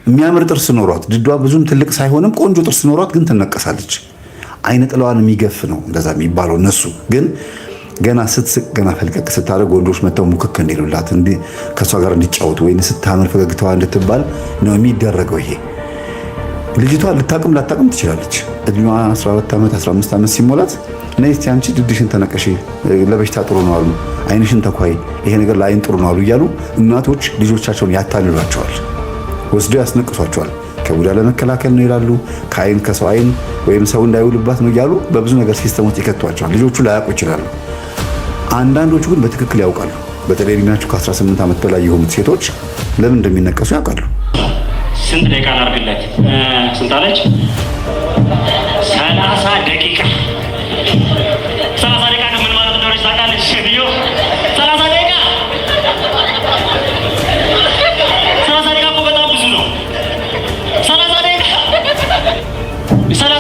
የሚያምር ጥርስ ኖሯት ድዷ ብዙም ትልቅ ሳይሆንም ቆንጆ ጥርስ ኖሯት ግን ትነቀሳለች። አይነ ጥላዋን የሚገፍ ነው እንደዛ የሚባለው። እነሱ ግን ገና ስትስቅ ገና ፈልቀቅ ስታደርግ ወንዶች መተው ሙክክ እንዲሉላት ከእሷ ጋር እንዲጫወቱ ወይ ስታምር ፈገግታዋ እንድትባል ነው የሚደረገው። ይሄ ልጅቷ ልታቅም ላታቅም ትችላለች። እድሜዋ 12 ዓመት 15 ዓመት ሲሞላት ነይ እስቲ አንቺ ድድሽን ተነቀሺ፣ ለበሽታ ጥሩ ነው አሉ፣ አይንሽን ተኳይ፣ ይሄ ነገር ለአይን ጥሩ ነው አሉ እያሉ እናቶች ልጆቻቸውን ያታልሏቸዋል፣ ወስደው ያስነቅሷቸዋል። ከቡዳ ለመከላከል ነው ይላሉ፣ ከአይን ከሰው አይን ወይም ሰው እንዳይውልባት ነው እያሉ በብዙ ነገር ሲስተም ውስጥ ይከቷቸዋል። ልጆቹ ላያውቁ ይችላሉ። አንዳንዶቹ ግን በትክክል ያውቃሉ። በተለይ እድሜያቸው ከ18 ዓመት በላይ የሆኑት ሴቶች ለምን እንደሚነቀሱ ያውቃሉ። ስንት ደቂቃ ላድርግለት? ስንት አለች? 30 ደቂቃ 30 ደቂቃ ምን ማለት እንደሆነ ታውቃለች? ሴትዮ 30 ደቂቃ 30 ደቂቃ እኮ በጣም ብዙ ነው። 30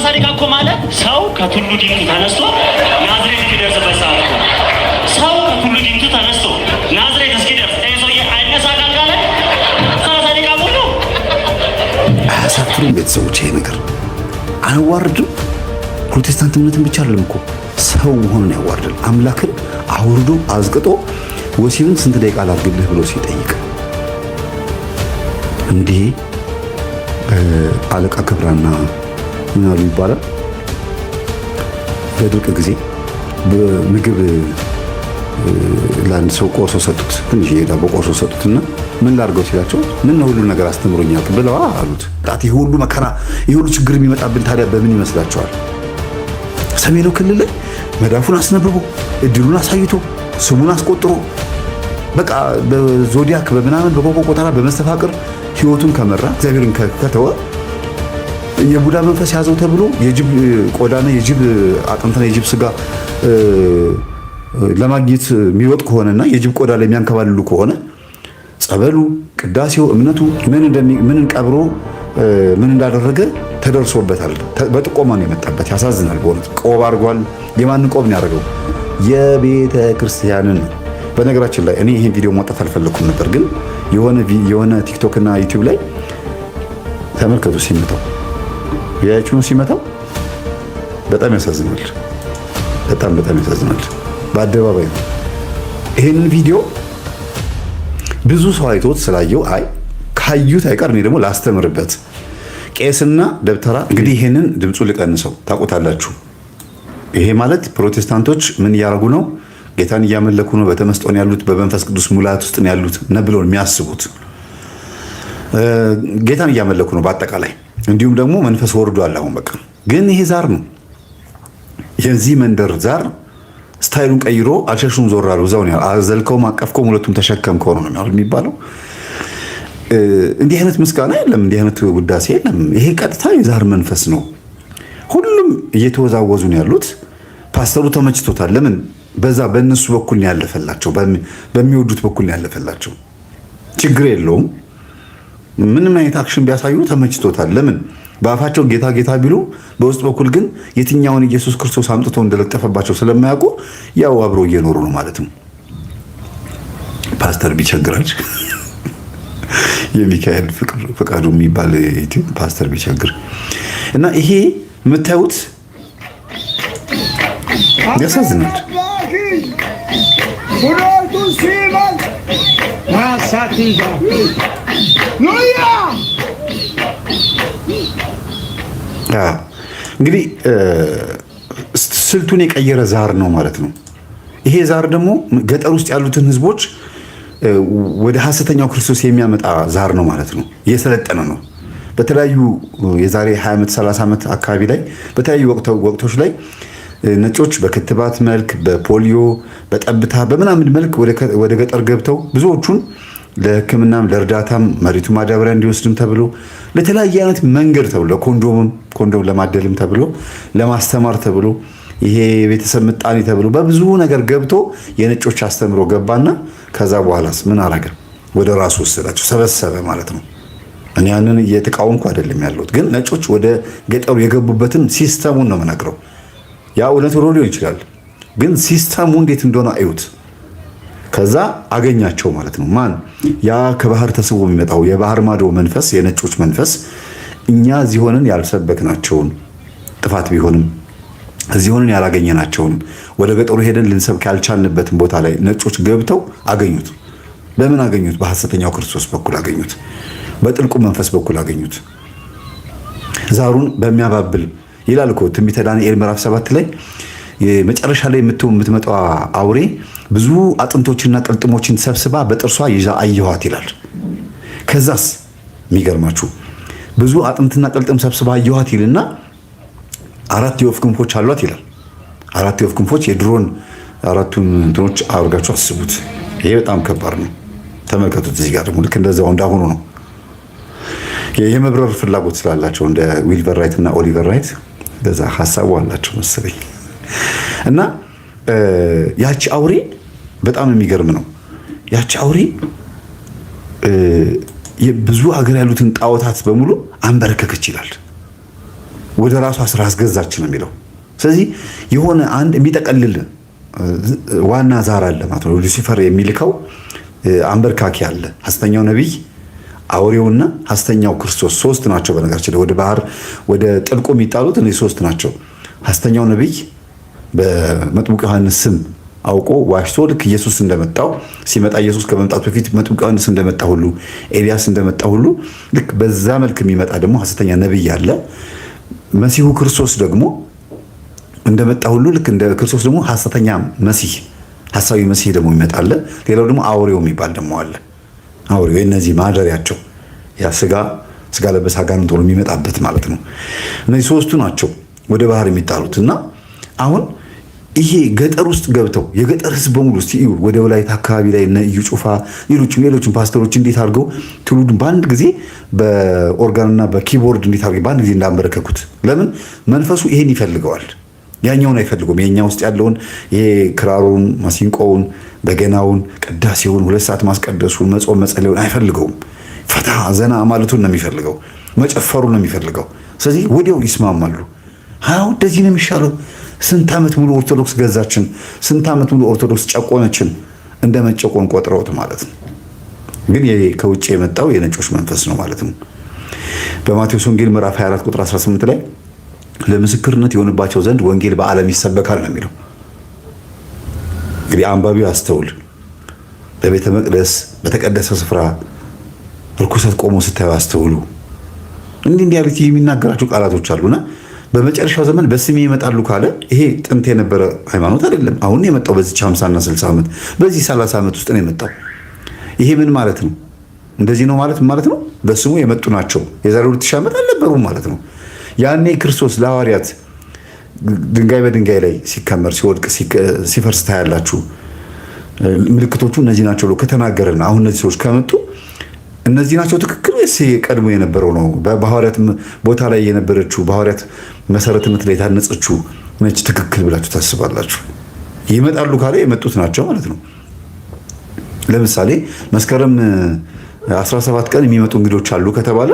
ደቂቃ እኮ ማለት ሰው ከቱሉ ዲምቱ ተነስቶ ናዝሬት እስኪደርስበት ሰዓት እኮ ሰው ከቱሉ ዲምቱ ተነስቶ ናዝሬት እስኪደርስ ይሄ ሰውዬ አይነሳ ካልጋ ላይ 30 ደቂቃ ሙሉ አያሳፍርም? ቤተሰቦች ይሄ ነገር አያዋርድም? ፕሮቴስታንት እምነትን ብቻ አይደለም እኮ ሰው መሆኑን ያዋርዳል። አምላክን አውርዶ አዝቅጦ ወሲብን ስንት ደቂቃ ላድርግልህ ብሎ ሲጠይቅ እንዲህ አለቃ ክብራና ምን አሉ ይባላል። በድርቅ ጊዜ ምግብ ለአንድ ሰው ቆርሶ ሰጡት፣ ትንሽ ዳቦ ቆርሶ ሰጡትና ምን ላድርገው ሲላቸው ምን ነው ሁሉ ነገር አስተምሮኛል ብለው አሉት። ይሄ ሁሉ መከራ ይሄ ሁሉ ችግር የሚመጣብን ታዲያ በምን ይመስላችኋል? ሰሜኑ ክልል ላይ መዳፉን አስነብቦ እድሉን አሳይቶ ስሙን አስቆጥሮ በቃ በዞዲያክ በምናምን በቆቆቆጠራ በመስተፋቅር ህይወቱን ከመራ እግዚአብሔርን ከተወ የቡዳ መንፈስ ያዘው ተብሎ የጅብ ቆዳና የጅብ አጥንትና የጅብ ስጋ ለማግኘት የሚወጥ ከሆነና የጅብ ቆዳ ላይ የሚያንከባልሉ ከሆነ ጸበሉ፣ ቅዳሴው፣ እምነቱ ምንን ቀብሮ ምን እንዳደረገ ተደርሶበታል። በጥቆማ ነው የመጣበት። ያሳዝናል በእውነት። ቆብ አድርጓል። የማንን ቆብ ነው ያደረገው? የቤተ ክርስቲያንን። በነገራችን ላይ እኔ ይሄን ቪዲዮ ማውጣት አልፈለኩም ነበር፣ ግን የሆነ ቲክቶክ እና ዩቲዩብ ላይ ተመልከቱ። ሲመታው ያያችሁ ነው ሲመታው። በጣም ያሳዝናል። በጣም ያሳዝናል። በአደባባይ ነው። ይሄንን ቪዲዮ ብዙ ሰው አይቶት ስላየው አይ ካዩት አይቀር እኔ ደግሞ ላስተምርበት። ቄስና ደብተራ እንግዲህ ይሄንን ድምፁ ልቀንሰው ታውቁታላችሁ። ይሄ ማለት ፕሮቴስታንቶች ምን እያደረጉ ነው? ጌታን እያመለኩ ነው፣ በተመስጦ ነው ያሉት፣ በመንፈስ ቅዱስ ሙላት ውስጥ ነው ያሉት ብለው የሚያስቡት ጌታን እያመለኩ ነው በአጠቃላይ። እንዲሁም ደግሞ መንፈስ ወርዷል። አሁን በቃ ግን ይሄ ዛር ነው። የዚህ መንደር ዛር ስታይሉን ቀይሮ አልሸሹም ዞር አሉ። እዛው ነው አዘልከውም አቀፍከውም ሁለቱም ተሸከምከው ነው የሚባለው። እንዲህ አይነት ምስጋና የለም፣ እንዲህ አይነት ውዳሴ የለም። ይሄ ቀጥታ የዛር መንፈስ ነው። ሁሉም እየተወዛወዙ ነው ያሉት። ፓስተሩ ተመችቶታል። ለምን? በዛ በእነሱ በኩል ነው ያለፈላቸው፣ በሚወዱት በኩል ነው ያለፈላቸው። ችግር የለውም። ምንም አይነት አክሽን ቢያሳዩ ተመችቶታል። ለምን? በአፋቸው ጌታ ጌታ ቢሉ በውስጥ በኩል ግን የትኛውን ኢየሱስ ክርስቶስ አምጥቶ እንደለጠፈባቸው ስለማያውቁ ያው አብረው እየኖሩ ነው ማለት ነው። ፓስተር ቢቸግራች የሚካኤል ፍቃዱ የሚባል ፓስተር ቢቸግር እና ይሄ የምታዩት ያሳዝናል። እንግዲህ ስልቱን የቀየረ ዛር ነው ማለት ነው። ይሄ ዛር ደግሞ ገጠር ውስጥ ያሉትን ህዝቦች ወደ ሐሰተኛው ክርስቶስ የሚያመጣ ዛር ነው ማለት ነው። እየሰለጠነ ነው። በተለያዩ የዛሬ 20 ዓመት 30 ዓመት አካባቢ ላይ በተለያዩ ወቅቶች ላይ ነጮች በክትባት መልክ፣ በፖሊዮ፣ በጠብታ በምናምን መልክ ወደ ገጠር ገብተው ብዙዎቹን ለሕክምናም ለእርዳታም መሬቱ ማዳበሪያ እንዲወስድም ተብሎ ለተለያየ አይነት መንገድ ተብሎ ኮንዶም ለማደልም ተብሎ ለማስተማር ተብሎ ይሄ የቤተሰብ ምጣኔ ተብሎ በብዙ ነገር ገብቶ የነጮች አስተምሮ ገባና ከዛ በኋላስ ምን አረገ? ወደ ራሱ ወሰዳቸው፣ ሰበሰበ ማለት ነው። እኔ ያንን እየተቃወምኩ አይደለም ያለሁት፣ ግን ነጮች ወደ ገጠሩ የገቡበትን ሲስተሙን ነው የምነግረው። ያ እውነት ሊሆን ይችላል፣ ግን ሲስተሙ እንዴት እንደሆነ አዩት። ከዛ አገኛቸው ማለት ነው። ማን? ያ ከባህር ተስቦ የሚመጣው የባህር ማዶ መንፈስ፣ የነጮች መንፈስ እኛ እዚህ ሆነን ያልሰበክናቸውን ጥፋት ቢሆንም እዚህ ሆነን ያላገኘናቸውን ወደ ገጠሩ ሄደን ልንሰብክ ያልቻልንበትን ቦታ ላይ ነጮች ገብተው አገኙት። በምን አገኙት? በሐሰተኛው ክርስቶስ በኩል አገኙት። በጥልቁ መንፈስ በኩል አገኙት። ዛሩን በሚያባብል ይላል እኮ ትንቢተ ዳንኤል ምዕራፍ 7 ላይ መጨረሻ ላይ የምትመጣው አውሬ ብዙ አጥንቶችና ቅልጥሞችን ሰብስባ በጥርሷ ይዛ አየኋት ይላል። ከዛስ የሚገርማችሁ ብዙ አጥንትና ቅልጥም ሰብስባ አየኋት ይልና 4 የወፍ ክንፎች አሏት ይላል። 4 የወፍ ክንፎች የድሮን 4ቱን እንትኖች አድርጋችሁ አስቡት። ይሄ በጣም ከባድ ነው። ተመልከቱት። እዚህ ጋር ደግሞ ልክ እንደዛው እንዳሁኑ ነው። የመብረር ፍላጎት ስላላቸው እንደ ዊልበር ራይት እና ኦሊቨር ራይት በዛ ሐሳቡ አላቸው መሰለኝ። እና ያቺ አውሬ በጣም የሚገርም ነው። ያቺ አውሬ ብዙ ሀገር ያሉትን ጣዖታት በሙሉ አንበረከከች ይላል። ወደ ራሷ ስራ አስገዛች ነው የሚለው። ስለዚህ የሆነ አንድ የሚጠቀልል ዋና ዛር አለ ማለት ነው። ሉሲፈር የሚልከው አንበርካኪ አለ። ሐሰተኛው ነቢይ፣ አውሬውና ሐሰተኛው ክርስቶስ 3 ናቸው። በነገራችን ወደ ባህር ወደ ጥልቁ የሚጣሉት እነዚህ 3 ናቸው። ሐሰተኛው ነቢይ በመጥምቁ ዮሐንስ ስም አውቆ ዋሽቶ ልክ ኢየሱስ እንደመጣው ሲመጣ ኢየሱስ ከመምጣቱ በፊት መጥምቁ ዮሐንስ እንደመጣ ሁሉ ኤልያስ እንደመጣ ሁሉ ልክ በዛ መልክ የሚመጣ ደግሞ ሐሰተኛ ነቢይ አለ። መሲሁ ክርስቶስ ደግሞ እንደመጣ ሁሉ ልክ እንደ ክርስቶስ ደግሞ ሐሰተኛ መሲህ ሐሳዊ መሲህ ደግሞ ይመጣል። ሌላው ደግሞ አውሬው የሚባል ደግሞ አለ። አውሬው የነዚህ ማደሪያቸው ያ ስጋ ለበስ አጋንንት ሆኖ የሚመጣበት ማለት ነው። እነዚህ 3ቱ ናቸው ወደ ባህር የሚጣሉት። እና አሁን ይሄ ገጠር ውስጥ ገብተው የገጠር ሕዝብ በሙሉ እስቲ እዩ። ወደ ወላይታ አካባቢ ላይ እነ እዩ ጩፋ ሌሎችም ፓስተሮች እንዴት አድርገው ትውልዱን በአንድ ጊዜ በኦርጋንና በኪቦርድ እንዴት አድርገው በአንድ ጊዜ እንዳንበረከኩት። ለምን? መንፈሱ ይሄን ይፈልገዋል። ያኛውን አይፈልገውም። የኛ ውስጥ ያለውን ይሄ ክራሩን፣ ማሲንቆውን፣ በገናውን፣ ቅዳሴውን 2 ሰዓት ማስቀደሱን፣ መጾም መጸለዩን አይፈልገውም። ፈታ ዘና ማለቱን ነው የሚፈልገው። መጨፈሩን ነው የሚፈልገው። ስለዚህ ወዲያው ይስማማሉ። አዎ እንደዚህ ነው የሚሻለው። ስንት ዓመት ሙሉ ኦርቶዶክስ ገዛችን፣ ስንት ዓመት ሙሉ ኦርቶዶክስ ጨቆነችን፣ እንደ መጨቆን ቆጥረውት ማለት ነው። ግን ይሄ ከውጭ የመጣው የነጮች መንፈስ ነው ማለት ነው። በማቴዎስ ወንጌል ምዕራፍ 24 ቁጥር 18 ላይ ለምስክርነት የሆንባቸው ዘንድ ወንጌል በዓለም ይሰበካል ነው የሚለው። እንግዲህ አንባቢው አስተውል። በቤተ መቅደስ በተቀደሰ ስፍራ ርኩሰት ቆሞ ስታዩ አስተውሉ። እንዲህ ያሉት የሚናገራቸው ቃላቶች አሉና በመጨረሻው ዘመን በስሜ ይመጣሉ ካለ ይሄ ጥንት የነበረ ሃይማኖት አይደለም። አሁን የመጣው በዚህ 50 እና 60 ዓመት በዚህ 30 ዓመት ውስጥ ነው የመጣው። ይሄ ምን ማለት ነው? እንደዚህ ነው ማለት ነው። በስሙ የመጡ ናቸው። የዛሬ 2000 ዓመት አልነበሩም ማለት ነው። ያኔ ክርስቶስ ለሐዋርያት ድንጋይ በድንጋይ ላይ ሲከመር ሲወድቅ ሲፈርስ ታያላችሁ። ምልክቶቹ እነዚህ ናቸው ብሎ ከተናገረና አሁን እነዚህ ሰዎች ከመጡ እነዚህ ናቸው ትክክል ወይስ ቀድሞ የነበረው ነው? በሐዋርያት ቦታ ላይ የነበረችው በሐዋርያት መሰረትነት ላይ የታነጸችው ነች ትክክል ብላችሁ ታስባላችሁ? ይመጣሉ ካለ የመጡት ናቸው ማለት ነው። ለምሳሌ መስከረም 17 ቀን የሚመጡ እንግዶች አሉ ከተባለ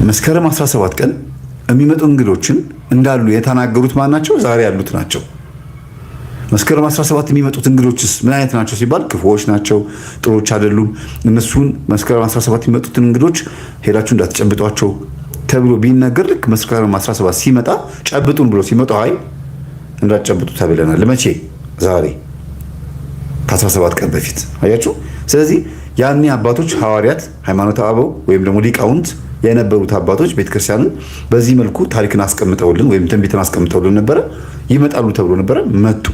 መስከረም 17 ቀን የሚመጡ እንግዶችን እንዳሉ የተናገሩት ማን ናቸው? ዛሬ ያሉት ናቸው። መስከረም 17 የሚመጡት እንግዶችስ ምን አይነት ናቸው ሲባል ክፉዎች ናቸው፣ ጥሩዎች አይደሉም። እነሱን መስከረም 17 የሚመጡትን እንግዶች ሄዳችሁ እንዳትጨብጧቸው ተብሎ ቢነገር ልክ መስከረም 17 ሲመጣ ጨብጡን ብሎ ሲመጡ አይ እንዳትጨብጡ ተብለናል። ለመቼ? ዛሬ ከ17 ቀን በፊት አያችሁ። ስለዚህ ያኔ አባቶች ሐዋርያት፣ ሃይማኖተ አበው ወይም ደግሞ ሊቃውንት የነበሩት አባቶች ቤተክርስቲያንን በዚህ መልኩ ታሪክን አስቀምጠውልን ወይም ትንቢትን አስቀምጠውልን ነበረ። ይመጣሉ ተብሎ ነበረ፣ መጡ።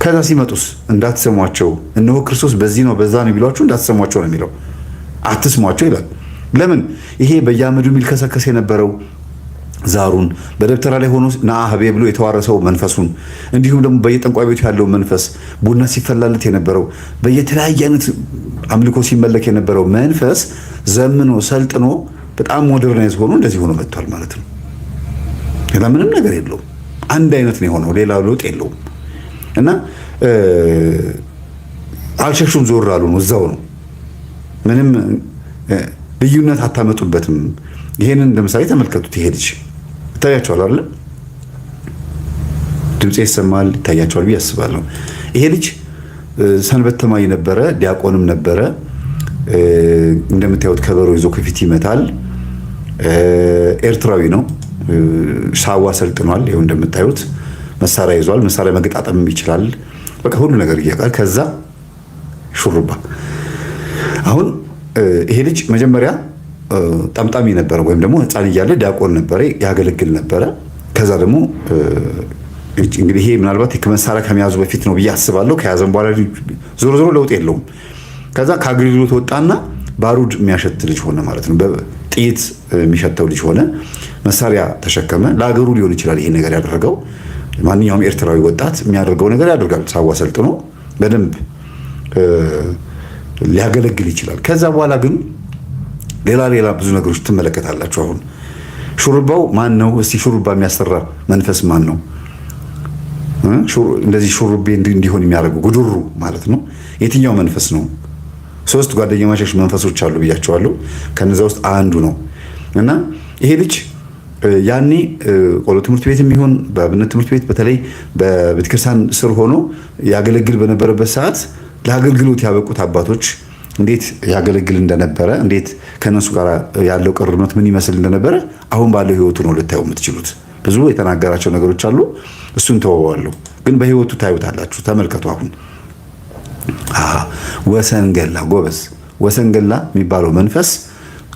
ከዛ ሲመጡስ እንዳትሰሟቸው፣ እነሆ ክርስቶስ በዚህ ነው በዛ ነው ቢሏችሁ እንዳትሰሟቸው ነው የሚለው። አትስሟቸው ይላል። ለምን? ይሄ በየአመዱ የሚልከሰከስ የነበረው ዛሩን በደብተራ ላይ ሆኖ ናአህቤ ብሎ የተዋረሰው መንፈሱን እንዲሁም ደግሞ በየጠንቋይ ቤቱ ያለው መንፈስ ቡና ሲፈላለት የነበረው በየተለያየ አይነት አምልኮ ሲመለክ የነበረው መንፈስ ዘምኖ ሰልጥኖ በጣም ሞደርናይዝ ሆኖ እንደዚህ ሆኖ መጥቷል ማለት ነው። ሌላ ምንም ነገር የለውም። አንድ አይነት ነው የሆነው። ሌላ ለውጥ የለውም። እና አልሸሹም፣ ዞር አሉ ነው፣ እዛው ነው። ምንም ልዩነት አታመጡበትም። ይሄንን ለምሳሌ ተመልከቱት። ይሄ ልጅ ይታያቸዋል አይደል? ድምጼ ይሰማል፣ ይታያቸዋል ብዬ አስባለሁ። ይሄ ልጅ ሰንበት ተማሪ ነበረ፣ ዲያቆንም ነበረ። እንደምታዩት ከበሮ ይዞ ከፊት ይመታል። ኤርትራዊ ነው። ሳዋ ሰልጥኗል። ይኸው እንደምታዩት መሳሪያ ይዟል። መሳሪያ መገጣጠም ይችላል። በቃ ሁሉ ነገር እያውቃል። ከዛ ሹሩባ። አሁን ይሄ ልጅ መጀመሪያ ጠምጣሚ ነበረ፣ ወይም ደግሞ ሕፃን እያለ ዲያቆን ነበረ፣ ያገለግል ነበረ። ከዛ ደግሞ እንግዲህ ይሄ ምናልባት መሳሪያ ከመያዙ በፊት ነው ብዬ አስባለሁ። ከያዘም በኋላ ዞሮ ዞሮ ለውጥ የለውም። ከዛ ከአገልግሎት ወጣና ባሩድ የሚያሸት ልጅ ሆነ ማለት ነው። ጥይት የሚሸተው ልጅ ሆነ። መሳሪያ ተሸከመ። ለሀገሩ ሊሆን ይችላል ይሄ ነገር ያደረገው። ማንኛውም ኤርትራዊ ወጣት የሚያደርገው ነገር ያደርጋል። ሳዋ ሰልጥኖ በደንብ ሊያገለግል ይችላል። ከዛ በኋላ ግን ሌላ ብዙ ነገሮች ትመለከታላችሁ። አሁን ሹሩባው ማን ነው? እስቲ ሹሩባ የሚያሰራ መንፈስ ማን ነው? እንደዚህ ሹሩቤ እንዲሆን የሚያደርገው ጉድሩ ማለት ነው የትኛው መንፈስ ነው? 3 ጓደኛ ማሸሽ መንፈሶች አሉ ብያቸዋለሁ። ከነዛ ውስጥ አንዱ ነው እና ይሄ ልጅ ያኔ ቆሎ ትምህርት ቤት የሚሆን በአብነት ትምህርት ቤት በተለይ በቤተክርስቲያን ስር ሆኖ ያገለግል በነበረበት ሰዓት ለአገልግሎት ያበቁት አባቶች እንዴት ያገለግል እንደነበረ፣ እንዴት ከነሱ ጋር ያለው ቅርርነት ምን ይመስል እንደነበረ አሁን ባለው ህይወቱ ነው ልታዩ የምትችሉት። ብዙ የተናገራቸው ነገሮች አሉ። እሱን ተወዋለሁ፣ ግን በህይወቱ ታዩታላችሁ። ተመልከቱ። አሁን ወሰንገላ ጎበዝ፣ ወሰንገላ የሚባለው መንፈስ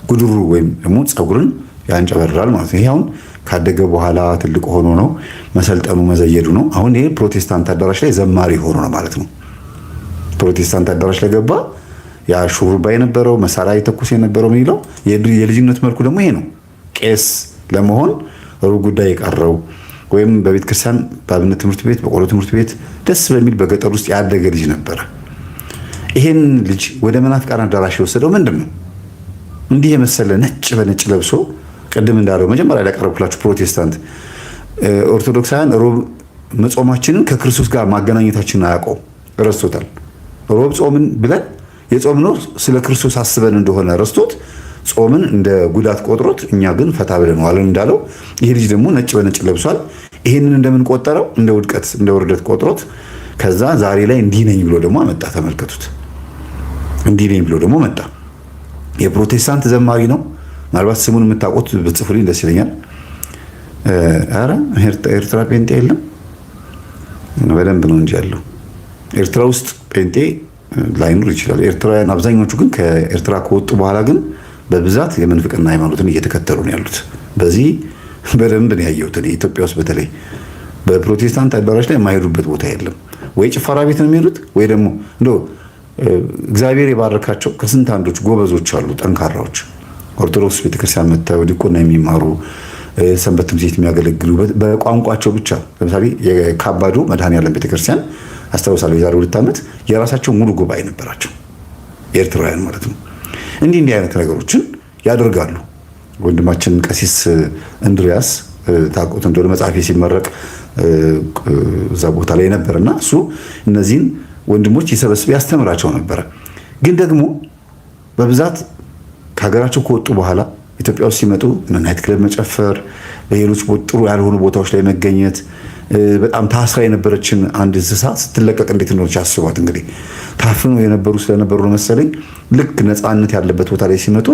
ጉድሩ ወይም ደግሞ ፀጉርን ያንጨበርራል ማለት ነው። ይሄ አሁን ካደገ በኋላ ትልቅ ሆኖ ነው መሰልጠኑ መዘየዱ ነው። አሁን ይሄ ፕሮቴስታንት አዳራሽ ላይ ዘማሪ ሆኖ ነው ማለት ነው። ፕሮቴስታንት አዳራሽ ላይ ገባ። ያ ሹሩባ የነበረው መሳሪያ የተኩስ የነበረው ምን ይለው የልጅነት መልኩ ደግሞ ይሄ ነው። ቄስ ለመሆን ሩብ ጉዳይ የቀረው ወይም በቤተ ክርስቲያን በአብነት ትምህርት ቤት በቆሎ ትምህርት ቤት ደስ በሚል በገጠር ውስጥ ያደገ ልጅ ነበረ። ይሄን ልጅ ወደ መናፍቃን አዳራሽ የወሰደው ምንድን ነው? እንዲህ የመሰለ ነጭ በነጭ ለብሶ ቅድም እንዳለው መጀመሪያ ላይ ያቀረብኩላችሁ ፕሮቴስታንት ኦርቶዶክሳውያን ሮብ መጾማችንን ከክርስቶስ ጋር ማገናኘታችንን አያውቀውም፣ ረስቶታል። ሮብ ጾምን ብለን የጾምነው ስለ ክርስቶስ አስበን እንደሆነ ረስቶት ጾምን እንደ ጉዳት ቆጥሮት፣ እኛ ግን ፈታ ብለን ዋለን እንዳለው ይሄ ልጅ ደግሞ ነጭ በነጭ ለብሷል። ይሄንን እንደምን ቆጠረው? እንደ ውድቀት እንደ ውርደት ቆጥሮት ከዛ ዛሬ ላይ እንዲህ ነኝ ብሎ ደግሞ አመጣ። ተመልከቱት። እንዲህ ነኝ ብሎ ደግሞ መጣ። የፕሮቴስታንት ዘማሪ ነው። ምናልባት ስሙን የምታውቁት ብትጽፉልኝ ደስ ይለኛል። ኧረ ኤርትራ ጴንጤ የለም? በደንብ ነው እንጂ ያለው። ኤርትራ ውስጥ ጴንጤ ላይኖር ይችላል። ኤርትራውያን አብዛኞቹ ግን ከኤርትራ ከወጡ በኋላ ግን በብዛት የምንፍቅና ሃይማኖትን እየተከተሉ ነው ያሉት። በዚህ በደንብ ነው ያየሁት። ኢትዮጵያ ውስጥ በተለይ በፕሮቴስታንት አዳራሽ ላይ የማይሄዱበት ቦታ የለም። ወይ ጭፈራ ቤት ነው የሚሄዱት ወይ ደግሞ እንደው እግዚአብሔር የባረካቸው ከስንት አንዶች ጎበዞች አሉ፣ ጠንካራዎች ኦርቶዶክስ ቤተክርስቲያን መጥተው ዲቁና የሚማሩ ሰንበት ትምህርት ቤት የሚያገለግሉ በቋንቋቸው ብቻ። ለምሳሌ የካባዶ መድኃኔዓለም ቤተክርስቲያን አስታውሳለሁ የዛሬ 2 ዓመት የራሳቸው ሙሉ ጉባኤ ነበራቸው፣ ኤርትራውያን ማለት ነው። እንዲህ አይነት ነገሮችን ያደርጋሉ። ወንድማችን ቀሲስ እንድሪያስ ታውቁት እንደሆነ መጽሐፌ ሲመረቅ እዛ ቦታ ላይ ነበርና እሱ እነዚህን ወንድሞች ይሰበስብ ያስተምራቸው ነበረ። ግን ደግሞ በብዛት ከሀገራቸው ከወጡ በኋላ ኢትዮጵያ ውስጥ ሲመጡ ናይት ክለብ መጨፈር፣ በሌሎች ጥሩ ያልሆኑ ቦታዎች ላይ መገኘት፣ በጣም ታስራ የነበረችን አንድ እንስሳ ስትለቀቅ እንዴት እንደሆነች አስቧት። እንግዲህ ታፍነው የነበሩ ስለነበሩ ነው መሰለኝ ልክ ነፃነት ያለበት ቦታ ላይ ሲመጡ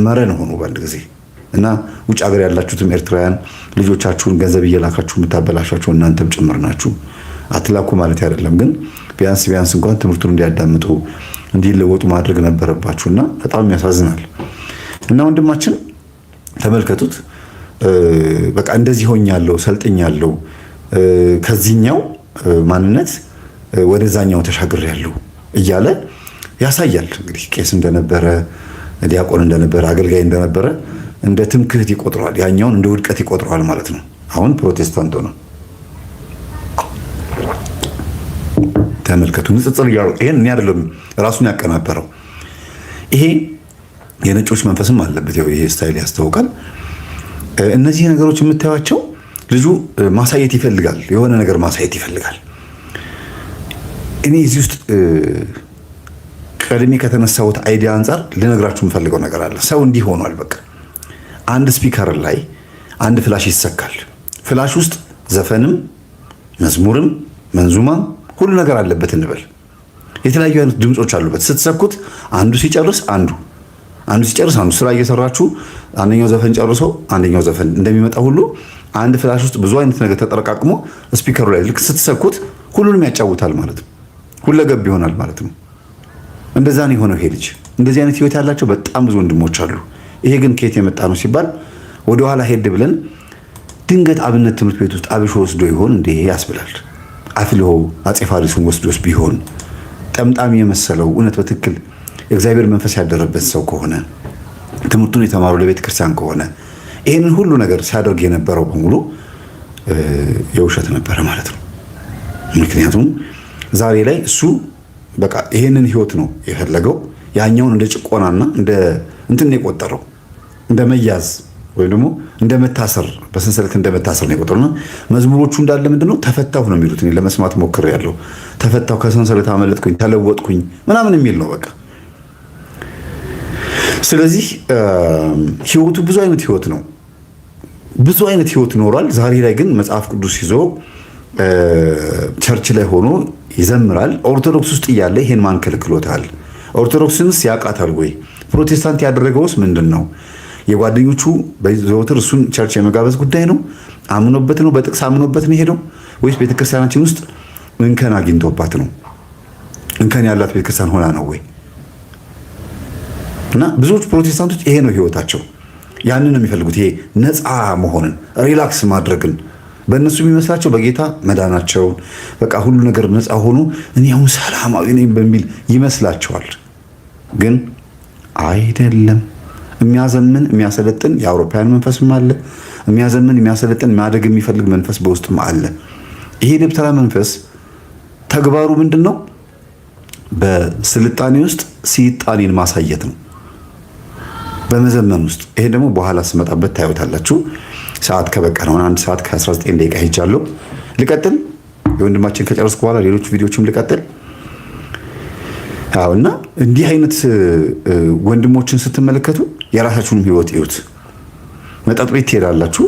መረን ሆኑ በአንድ ጊዜ። እና ውጭ ሀገር ያላችሁትም ኤርትራውያን ልጆቻችሁን ገንዘብ እየላካችሁ የምታበላሻቸው እናንተም ጭምር ናችሁ። አትላኩ ማለት አይደለም፣ ግን ቢያንስ እንኳን ትምህርቱን እንዲያዳምጡ እንዲለወጡ ማድረግ ነበረባችሁና በጣም ያሳዝናል። እና ወንድማችን ተመልከቱት። በቃ እንደዚህ ሆኛለሁ፣ ሰልጥኛለሁ፣ ከዚህኛው ማንነት ወደዛኛው ተሻግሬያለሁ እያለ ያሳያል። እንግዲህ ቄስ እንደነበረ፣ ዲያቆን እንደነበረ፣ አገልጋይ እንደነበረ እንደ ትምክህት ይቆጥረዋል። ያኛውን እንደ ውድቀት ይቆጥረዋል ማለት ነው። አሁን ፕሮቴስታንት ነው። ተመልከቱ። ንጽጽር እያደረጉ ይሄን እኔ አይደለም ራሱን ያቀናበረው። ይሄ የነጮች መንፈስም አለበት። ይሄ ስታይል ያስታውቃል። እነዚህ ነገሮች የምታዩቸው ልጁ ማሳየት ይፈልጋል፣ የሆነ ነገር ማሳየት ይፈልጋል። እኔ እዚህ ውስጥ ቀድሜ ከተነሳሁት አይዲያ አንጻር ልነግራችሁ የምፈልገው ነገር አለ። ሰው እንዲህ ሆኗል። በቃ አንድ ስፒከር ላይ አንድ ፍላሽ ይሰካል። ፍላሽ ውስጥ ዘፈንም መዝሙርም መንዙማም ሁሉ ነገር አለበት እንበል። የተለያዩ አይነት ድምጾች አሉበት። ስትሰኩት አንዱ ሲጨርስ አንዱ ስራ እየሰራችሁ አንደኛው ዘፈን ጨርሶ አንደኛው ዘፈን እንደሚመጣ ሁሉ አንድ ፍላሽ ውስጥ ብዙ አይነት ነገር ተጠረቃቅሞ ስፒከሩ ላይ ልክ ስትሰኩት ሁሉንም ያጫውታል ማለት ነው። ሁለገብ ይሆናል ማለት ነው። እንደዛ ነው የሆነው ይሄ ልጅ። እንደዚህ አይነት ህይወት ያላቸው በጣም ብዙ ወንድሞች አሉ። ይሄ ግን ከየት የመጣ ነው ሲባል ወደኋላ ሄድ ብለን ድንገት አብነት ትምህርት ቤት ውስጥ አብሾ ወስዶ ይሆን እንዴ ያስብላል። አፍልሆ አፄ ፋሪሱን ወስዶስ ቢሆን ጠምጣሚ የመሰለው እውነት በትክክል እግዚአብሔር መንፈስ ያደረበት ሰው ከሆነ ትምህርቱን የተማረው ለቤተ ክርስቲያን ከሆነ ይህንን ሁሉ ነገር ሲያደርግ የነበረው በሙሉ የውሸት ነበረ ማለት ነው። ምክንያቱም ዛሬ ላይ እሱ በቃ ይሄንን ህይወት ነው የፈለገው። ያኛውን እንደ ጭቆናና እንደ እንትን የቆጠረው እንደ መያዝ ወይም ደግሞ እንደ መታሰር በሰንሰለት እንደ መታሰር ነው የቆጠረውና መዝሙሮቹ እንዳለ ምንድነው ተፈታሁ ነው የሚሉት። እኔ ለመስማት ሞክሬያለሁ። ተፈታሁ፣ ከሰንሰለት አመለጥኩኝ፣ ተለወጥኩኝ ምናምን የሚል ነው በቃ። ስለዚህ ህይወቱ ብዙ አይነት ህይወት ነው፣ ብዙ አይነት ህይወት ኖሯል። ዛሬ ላይ ግን መጽሐፍ ቅዱስ ይዞ ቸርች ላይ ሆኖ ይዘምራል። ኦርቶዶክስ ውስጥ እያለ ይሄን ማን ከልክሎታል? ኦርቶዶክስንስ ያውቃታል ወይ? ፕሮቴስታንት ያደረገውስ ምንድን ነው? የጓደኞቹ በዘወትር እሱን ቸርች የመጋበዝ ጉዳይ ነው? አምኖበት ነው? በጥቅስ አምኖበት ነው ሄደው? ወይስ ቤተክርስቲያናችን ውስጥ እንከን አግኝቶባት ነው? እንከን ያላት ቤተክርስቲያን ሆና ነው ወይ? እና ብዙዎች ፕሮቴስታንቶች ይሄ ነው ህይወታቸው። ያንን ነው የሚፈልጉት። ይሄ ነፃ መሆንን፣ ሪላክስ ማድረግን በእነሱ የሚመስላቸው በጌታ መዳናቸውን በቃ ሁሉ ነገር ነፃ ሆኖ እኔ አሁን ሰላማዊ ነኝ በሚል ይመስላቸዋል። ግን አይደለም። የሚያዘምን የሚያሰለጥን የአውሮፓውያን መንፈስም አለ። የሚያዘምን የሚያሰለጥን ማደግ የሚፈልግ መንፈስ በውስጥም አለ። ይሄ ደብተራ መንፈስ ተግባሩ ምንድን ነው? በስልጣኔ ውስጥ ስልጣኔን ማሳየት ነው፣ በመዘመን ውስጥ። ይሄ ደግሞ በኋላ ስመጣበት ታዩታላችሁ። ሰዓት ከበቃ ነው። 1 ሰዓት ከ19 ደቂቃ ሄጃለሁ። ልቀጥል። የወንድማችን ከጨረስኩ በኋላ ሌሎች ቪዲዮዎችም ልቀጥል። አዎ። እና እንዲህ አይነት ወንድሞችን ስትመለከቱ የራሳችሁንም ህይወት እዩት። መጠጥ ቤት ትሄዳላችሁ።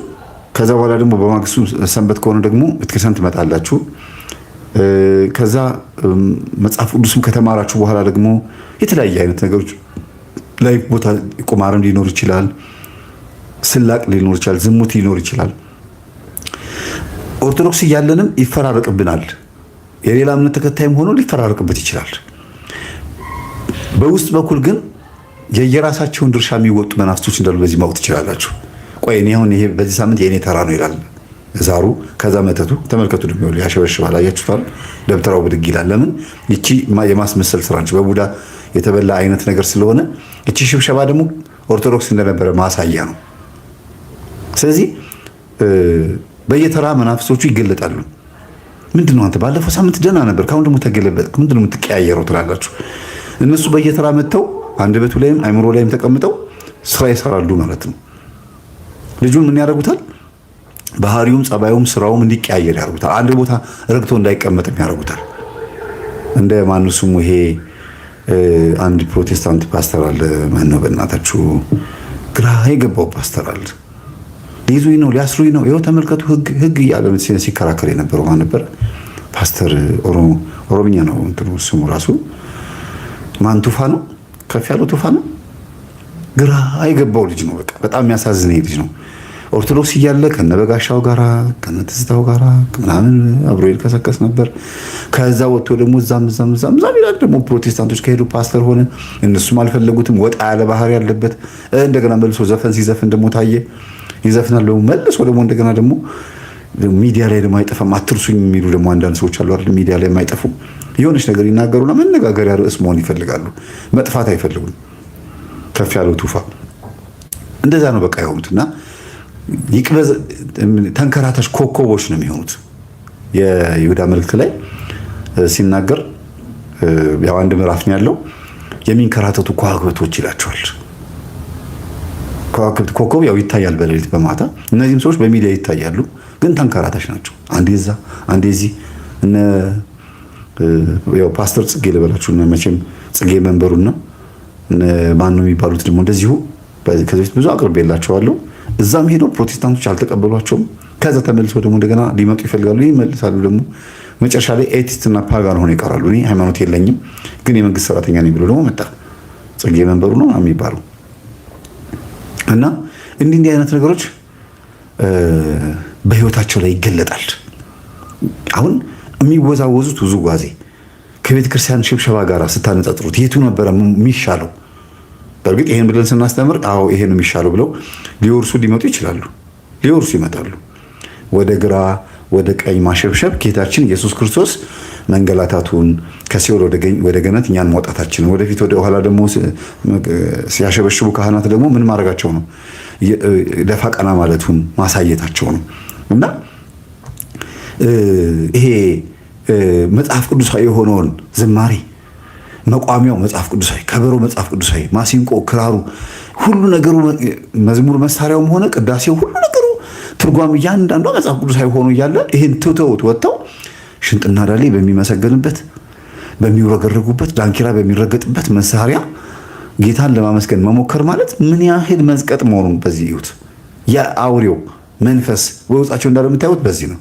ከዛ በኋላ ደግሞ በማግስቱ ሰንበት ከሆነ ደግሞ ቤተክርስቲያን ትመጣላችሁ። ከዛ መጽሐፍ ቅዱስም ከተማራችሁ በኋላ ደግሞ የተለያየ አይነት ነገሮች ላይ ቦታ ቁማርም ሊኖር ይችላል፣ ስላቅ ሊኖር ይችላል፣ ዝሙት ሊኖር ይችላል። ኦርቶዶክስ እያለንም ይፈራረቅብናል። የሌላ እምነት ተከታይም ሆኖ ሊፈራረቅበት ይችላል። በውስጥ በኩል ግን የየራሳቸውን ድርሻ የሚወጡ መናፍስቶች እንዳሉ በዚህ ማወቅ ትችላላችሁ። ቆይ እኔ አሁን ይሄ በዚህ ሳምንት የኔ ተራ ነው ይላል ዛሩ። ከዛ መተቱ ተመልከቱ፣ ደግሞ ያሸበሽባል። አያችሁታል? ደብተራው ብድግ ይላል። ለምን? ይቺ የማስመሰል ስራ ነች። በቡዳ የተበላ አይነት ነገር ስለሆነ እቺ ሽብሸባ ደግሞ ኦርቶዶክስ እንደነበረ ማሳያ ነው። ስለዚህ በየተራ መናፍስቶቹ ይገለጣሉ። ምንድነው አንተ ባለፈው ሳምንት ደህና ነበር፣ ካሁን ደግሞ ተገለበጥክ፣ ምንድነው የምትቀያየረው ትላላችሁ። እነሱ በየተራ መጥተው አንደበቱ ላይም አይምሮ ላይም ተቀምጠው ስራ ይሰራሉ ማለት ነው። ልጁን ምን ያደርጉታል? ባህሪውም ጸባዩም ስራውም እንዲቀያየር ያደርጉታል። አንድ ቦታ ረግቶ እንዳይቀመጥም ያደርጉታል። እንደ ማን ስሙ ይሄ አንድ ፕሮቴስታንት ፓስተር አለ። ማን ነው በእናታችሁ ግራ የገባው ፓስተር አለ። ሊይዙኝ ነው ሊያስሩኝ ነው ይኸው ተመልከቱ፣ ህግ እያለ ሲከራከር የነበረው ማን ነበር? ፓስተር ኦሮምኛ ነው እንትኑ ስሙ ራሱ ማን ቱፋ ነው፣ ከፍ ያለው ቱፋ ነው። ግራ የገባው ልጅ ነው። በቃ በጣም የሚያሳዝን ልጅ ነው። ኦርቶዶክስ እያለ ከነበጋሻው ጋራ ከነትዝታው ጋራ ምናምን አብሮ ይልከሰከስ ነበር። ከዛ ወጥቶ ደግሞ እዛም ይላል። ደግሞ ፕሮቴስታንቶች ከሄዱ ፓስተር ሆነ። እነሱም አልፈለጉትም። ወጣ ያለ ባህሪ ያለበት እንደገና መልሶ ዘፈን ሲዘፍን ደግሞ ታየ። ይዘፍናል ደግሞ መልሶ ደግሞ እንደገና ደግሞ ሚዲያ ላይ ደግሞ አይጠፋም። አትርሱኝ የሚሉ ደግሞ አንዳንድ ሰዎች አሉ አይደል? ሚዲያ ላይ የማይጠፉ የሆነች ነገር ይናገሩና መነጋገሪያ ርዕስ መሆን ይፈልጋሉ። መጥፋት አይፈልጉም። ከፍ ያለው ቱፋ እንደዛ ነው በቃ የሆኑትና ይቅበዝ ተንከራታች ኮከቦች ነው የሚሆኑት። የይሁዳ መልእክት ላይ ሲናገር ያው አንድ ምዕራፍ ነው ያለው። የሚንከራተቱ ከዋክብቶች ይላቸዋል። ኮከብ ያው ይታያል በሌሊት በማታ። እነዚህም ሰዎች በሚዲያ ይታያሉ፣ ግን ተንከራታች ናቸው። አንዴ እዛ አንዴ እዚህ። እነ ያው ፓስተር ጽጌ ልበላችሁ እና መቼም ጽጌ መንበሩና ማን ነው የሚባሉት ደግሞ እንደዚሁ ከዚህ በፊት ብዙ አቅርቤላቸዋለሁ። እዛም ሄደው ፕሮቴስታንቶች አልተቀበሏቸውም። ከዛ ተመልሰው ደግሞ እንደገና ሊመጡ ይፈልጋሉ፣ ይመልሳሉ። ደግሞ መጨረሻ ላይ ኤቲስትና ፓጋን ሆነው ይቀራሉ። እኔ ሃይማኖት የለኝም ግን የመንግስት ሰራተኛ ነኝ ብሎ ደግሞ መጣ። ጽጌ መንበሩ ነው የሚባለው። እና እንዲህ አይነት ነገሮች በህይወታቸው ላይ ይገለጣል። አሁን የሚወዛወዙት ውዝዋዜ ከቤተ ክርስቲያን ሽብሸባ ጋር ስታነጻጽሩት የቱ ነበረ የሚሻለው? በእርግጥ ይሄን ብለን ስናስተምር አዎ ይሄ ነው የሚሻለው ብለው ሊመጡ ይችላሉ። ሊወርሱ ይመጣሉ። ወደ ግራ ወደ ቀኝ ማሸብሸብ ጌታችን ኢየሱስ ክርስቶስ መንገላታቱን ከሲኦል ወደ ገነት እኛን ማውጣታችን፣ ወደፊት ወደ ኋላ ደግሞ ሲያሸበሽቡ ካህናት ደግሞ ምን ማድረጋቸው ነው? ደፋ ቀና ማለቱን ማሳየታቸው ነው። እና ይሄ መጽሐፍ ቅዱሳዊ የሆነውን ዝማሬ መቋሚያው መጽሐፍ ቅዱሳዊ፣ ከበሮ መጽሐፍ ቅዱሳዊ፣ ማሲንቆ፣ ክራሩ፣ ሁሉ ነገሩ መዝሙር መሳሪያውም ሆነ ቅዳሴው ሁሉ ነገሩ ትርጓም እያንዳንዷ መጽሐፍ ቅዱሳዊ ሆኖ እያለ ይሄን ትተውት ወጥተው ሽንጥና ዳሌ በሚመሰገንበት በሚውረገረጉበት ዳንኪራ በሚረገጥበት መሳሪያ ጌታን ለማመስገን መሞከር ማለት ምን ያህል መዝቀጥ መሆኑን በዚህ ይዩት። የአውሬው መንፈስ በውስጣቸው እንዳለ የምታዩት በዚህ ነው።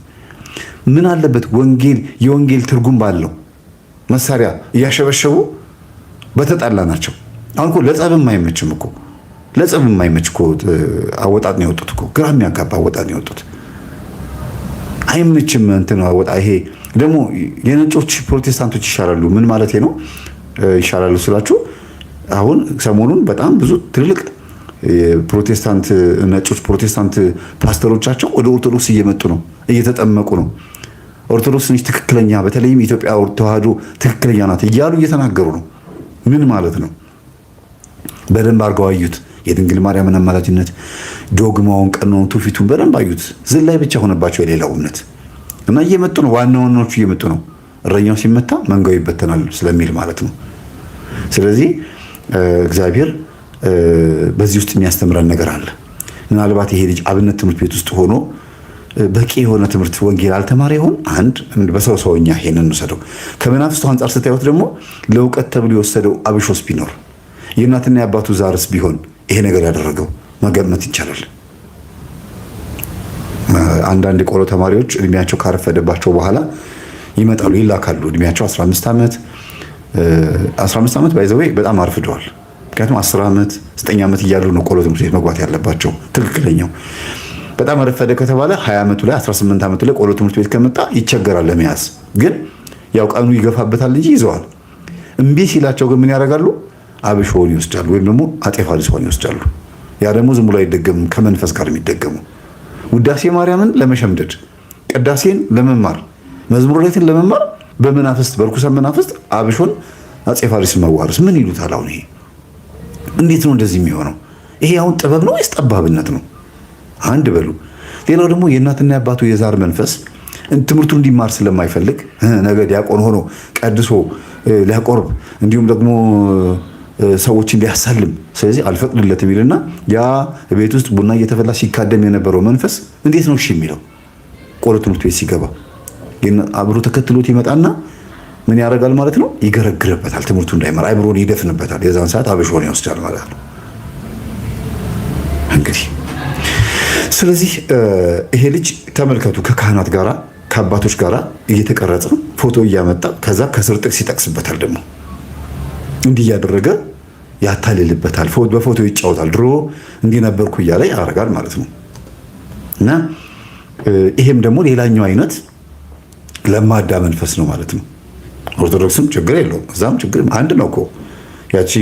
ምን አለበት የወንጌል ትርጉም ባለው መሳሪያ እያሸበሸቡ በተጣላ ናቸው። አሁን እኮ ለጸብም አይመችም እኮ ለጸብ የማይመች እኮ አወጣጥ ነው የወጡት እኮ ግራ የሚያጋባ አወጣጥ ነው የወጡት። አይመችም እንትን አወጣ። ይሄ ደግሞ የነጮች ፕሮቴስታንቶች ይሻላሉ። ምን ማለት ነው ይሻላሉ ስላችሁ አሁን ሰሞኑን በጣም ብዙ ትልልቅ ፕሮቴስታንት ነጮች ፕሮቴስታንት ፓስተሮቻቸው ወደ ኦርቶዶክስ እየመጡ ነው፣ እየተጠመቁ ነው። ኦርቶዶክስ ነች ትክክለኛ፣ በተለይም ኢትዮጵያ ተዋህዶ ትክክለኛ ናት እያሉ እየተናገሩ ነው። ምን ማለት ነው? በደንብ አድርገው አዩት። የድንግል ማርያምን አማላጅነት፣ ዶግማውን፣ ቀኖውን፣ ትውፊቱን በደንብ አዩት። ዝላይ ብቻ ሆነባቸው የሌላው እምነት እና እየመጡ ነው። ዋናዎቹ እየመጡ ነው። እረኛው ሲመታ መንጋው ይበተናል ስለሚል ማለት ነው። ስለዚህ እግዚአብሔር በዚህ ውስጥ የሚያስተምረን ነገር አለ። ምናልባት ይሄ ልጅ አብነት ትምህርት ቤት ውስጥ ሆኖ በቂ የሆነ ትምህርት ወንጌል አልተማረ ይሆን? አንድ በሰውኛ ይሄንን እንውሰደው። ከመናፍስቱ አንጻር ስታዩት ደግሞ ለእውቀት ተብሎ የወሰደው አብሾስ ቢኖር የእናትና የአባቱ ዛርስ ቢሆን ይሄ ነገር ያደረገው መገመት ይቻላል። አንዳንድ የቆሎ ተማሪዎች እድሜያቸው ካረፈደባቸው በኋላ ይመጣሉ፣ ይላካሉ። እድሜያቸው 15 ዓመት ባይዘው በጣም አርፍደዋል። ምክንያቱም 10 ዓመት 9 ዓመት እያሉ ነው ቆሎ ትምህርት ቤት መግባት ያለባቸው ትክክለኛው። በጣም አረፈደ ከተባለ 20 ዓመቱ ላይ 18 ዓመቱ ላይ ቆሎ ትምህርት ቤት ከመጣ ይቸገራል ለመያዝ። ግን ያው ቀኑ ይገፋበታል እንጂ ይዘዋል። እምቢ ሲላቸው ግን ምን ያደርጋሉ? አብሾውን ይወስዳሉ፣ ወይም ደግሞ አጤ ፋሪሶን ይወስዳሉ። ያ ደግሞ ዝም ብሎ አይደገምም፣ ከመንፈስ ጋር የሚደገሙ ውዳሴ ማርያምን ለመሸምደድ፣ ቅዳሴን ለመማር፣ መዝሙረ ዳዊትን ለመማር በመናፍስት በርኩሳን መናፍስት አብሾን አጼ ፋሪስን መዋረስ ምን ይሉታል? አሁን ይሄ እንዴት ነው እንደዚህ የሚሆነው? ይሄ አሁን ጥበብ ነው ወይስ ጠባብነት ነው? አንድ በሉ። ሌላው ደግሞ የእናትና የአባቱ የዛር መንፈስ ትምህርቱን እንዲማር ስለማይፈልግ ነገ ዲያቆን ሆኖ ቀድሶ ሊያቆርብ እንዲሁም ደግሞ ሰዎችን ሊያሳልም ስለዚህ አልፈቅድለትም ይልና ያ ቤት ውስጥ ቡና እየተፈላ ሲካደም የነበረው መንፈስ እንዴት ነው እሺ የሚለው? ቆሎ ትምህርት ቤት ሲገባ አብሮ ተከትሎት ይመጣና ምን ያደርጋል ማለት ነው? ይገረግርበታል። ትምህርቱ እንዳይማር አይምሮን ይደፍንበታል። የዛን ሰዓት አብሾን ይወስዳል ማለት ነው እንግዲህ። ስለዚህ ይሄ ልጅ ተመልከቱ፣ ከካህናት ጋራ ከአባቶች ጋራ እየተቀረጸ ፎቶ እያመጣ ከዛ ከስር ጥቅስ ይጠቅስበታል። ደግሞ እንዲህ እያደረገ ያታልልበታል። በፎቶ ይጫወታል። ድሮ እንዲህ ነበርኩ እያለ ያደርጋል ማለት ነው። እና ይሄም ደግሞ ሌላኛው አይነት ለማዳ መንፈስ ነው ማለት ነው። ኦርቶዶክስም ችግር የለውም፣ እዛም ችግር አንድ ነው እኮ። ያቺ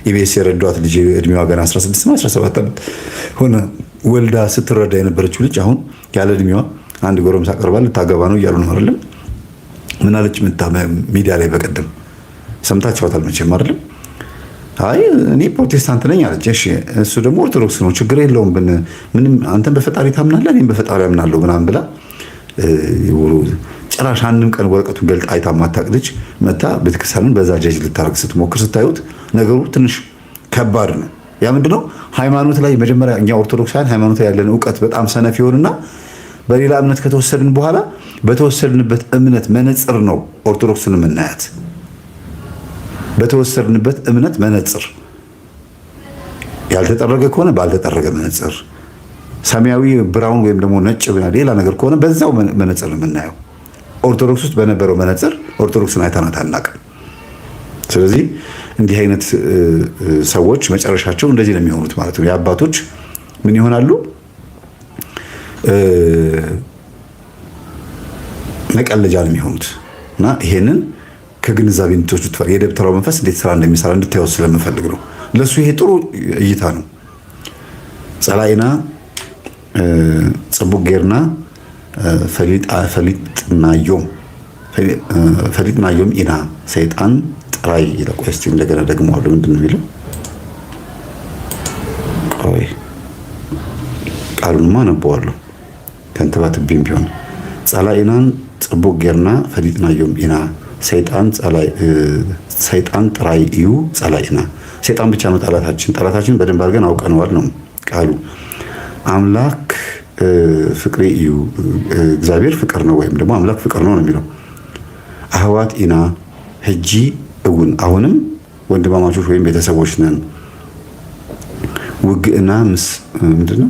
ኢቢኤስ የረዷት ልጅ እድሜዋ ገና 16 ነው 17 ዓመት ሆነ ወልዳ ስትረዳ የነበረችው ልጅ አሁን ያለ እድሜዋ አንድ ጎረምሳ ቀርባ ልታገባ ነው እያሉ ነው አይደለም? ምን አለች ሚዲያ ላይ በቀደም ሰምታችኋታል መቼም አይደለም? አይ እኔ ፕሮቴስታንት ነኝ አለች። እሺ እሱ ደግሞ ኦርቶዶክስ ነው፣ ችግር የለውም ምንም፣ አንተም በፈጣሪ ታምናለህ እኔም በፈጣሪ አምናለሁ ምናምን ብላ ጭራሽ አንድም ቀን ወረቀቱን ገልጣ አይታ ማታውቅ ልጅ መታ ቤተክርስቲያንን በዛ ጀጅ ልታረግ ስትሞክር ስታዩት ነገሩ ትንሽ ከባድ ነው። ያ ምንድነው? ሃይማኖት ላይ መጀመሪያ እኛ ኦርቶዶክሳውያን ሃይማኖት ላይ ያለን እውቀት በጣም ሰነፍ ይሆንና በሌላ እምነት ከተወሰድን በኋላ በተወሰድንበት እምነት መነጽር ነው ኦርቶዶክስን የምናያት። በተወሰድንበት እምነት መነጽር ያልተጠረገ ከሆነ ባልተጠረገ መነጽር፣ ሰማያዊ ብራውን ወይም ደግሞ ነጭ ሌላ ነገር ከሆነ በዛው መነጽር የምናየው። ኦርቶዶክስ ውስጥ በነበረው መነጽር ኦርቶዶክስን አይተናት አናውቅም። ስለዚህ እንዲህ አይነት ሰዎች መጨረሻቸው እንደዚህ ነው የሚሆኑት ማለት ነው። የአባቶች ምን ይሆናሉ? መቀለጃ ነው የሚሆኑት። እና ይሄንን ከግንዛቤ እንድትወስዱት የደብተራው መንፈስ እንዴት ስራ እንደሚሰራ እንድታዩት ስለምፈልግ ነው። ለሱ ይሄ ጥሩ እይታ ነው። ጸላኢና ጽቡቅ ጌርና ፈሊጥናዮም ኢና ሰይጣን ጥራይ ይላል። ቆይ እስቲ እንደገና ደግሞ አለ ምንድን ነው የሚለው? ቆይ ቃሉንማ አነበዋለሁ ከንተባትብኝ ቢሆን ጸላኢናን ጽቡቅ ጌርና ፈሊጥናዮም ኢና ሰይጣን ጥራይ እዩ ጸላኢና። ሰይጣን ብቻ ነው ጠላታችን በደንብ አድርገን አውቀነዋል ነው ቃሉ። አምላክ ፍቅሬ እዩ፣ እግዚአብሔር ፍቅር ነው ወይም ደግሞ አምላክ ፍቅር ነው የሚለው። አህዋት ኢና ህጂ እውን፣ አሁንም ወንድማማቾች ወይም ቤተሰቦች ነን። ውግእና ምንድን ነው?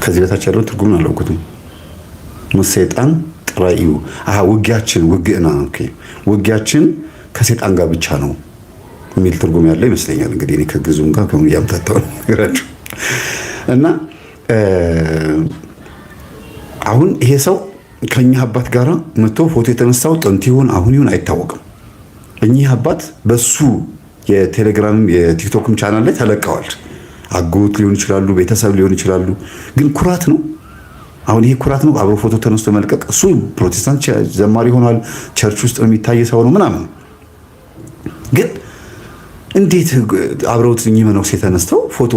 ከዚህ በታች ያለውን ትርጉምን አላውቅም። ሰይጣን ጥራይ እዩ፣ ውግእና ውጊያችን ከሰይጣን ጋር ብቻ ነው የሚል ትርጉም ያለው ይመስለኛል። እንግዲህ እኔ ከግዙም ጋር ከምን ያምታታው ነገራችሁ እና አሁን ይሄ ሰው ከኛ አባት ጋር መጥቶ ፎቶ የተነሳው ጥንት ይሁን አሁን ይሁን አይታወቅም። እኚህ አባት በሱ የቴሌግራምም የቲክቶክም ቻናል ላይ ተለቀዋል። አጎት ሊሆን ይችላሉ፣ ቤተሰብ ሊሆን ይችላሉ። ግን ኩራት ነው። አሁን ይሄ ኩራት ነው። አብሮ ፎቶ ተነስቶ መልቀቅ። እሱ ፕሮቴስታንት ዘማሪ ሆኗል፣ ቸርች ውስጥ የሚታይ ሰው ነው ምናምን። ግን እንዴት አብረውት እኚህ መነኩሴ ተነስተው ፎቶ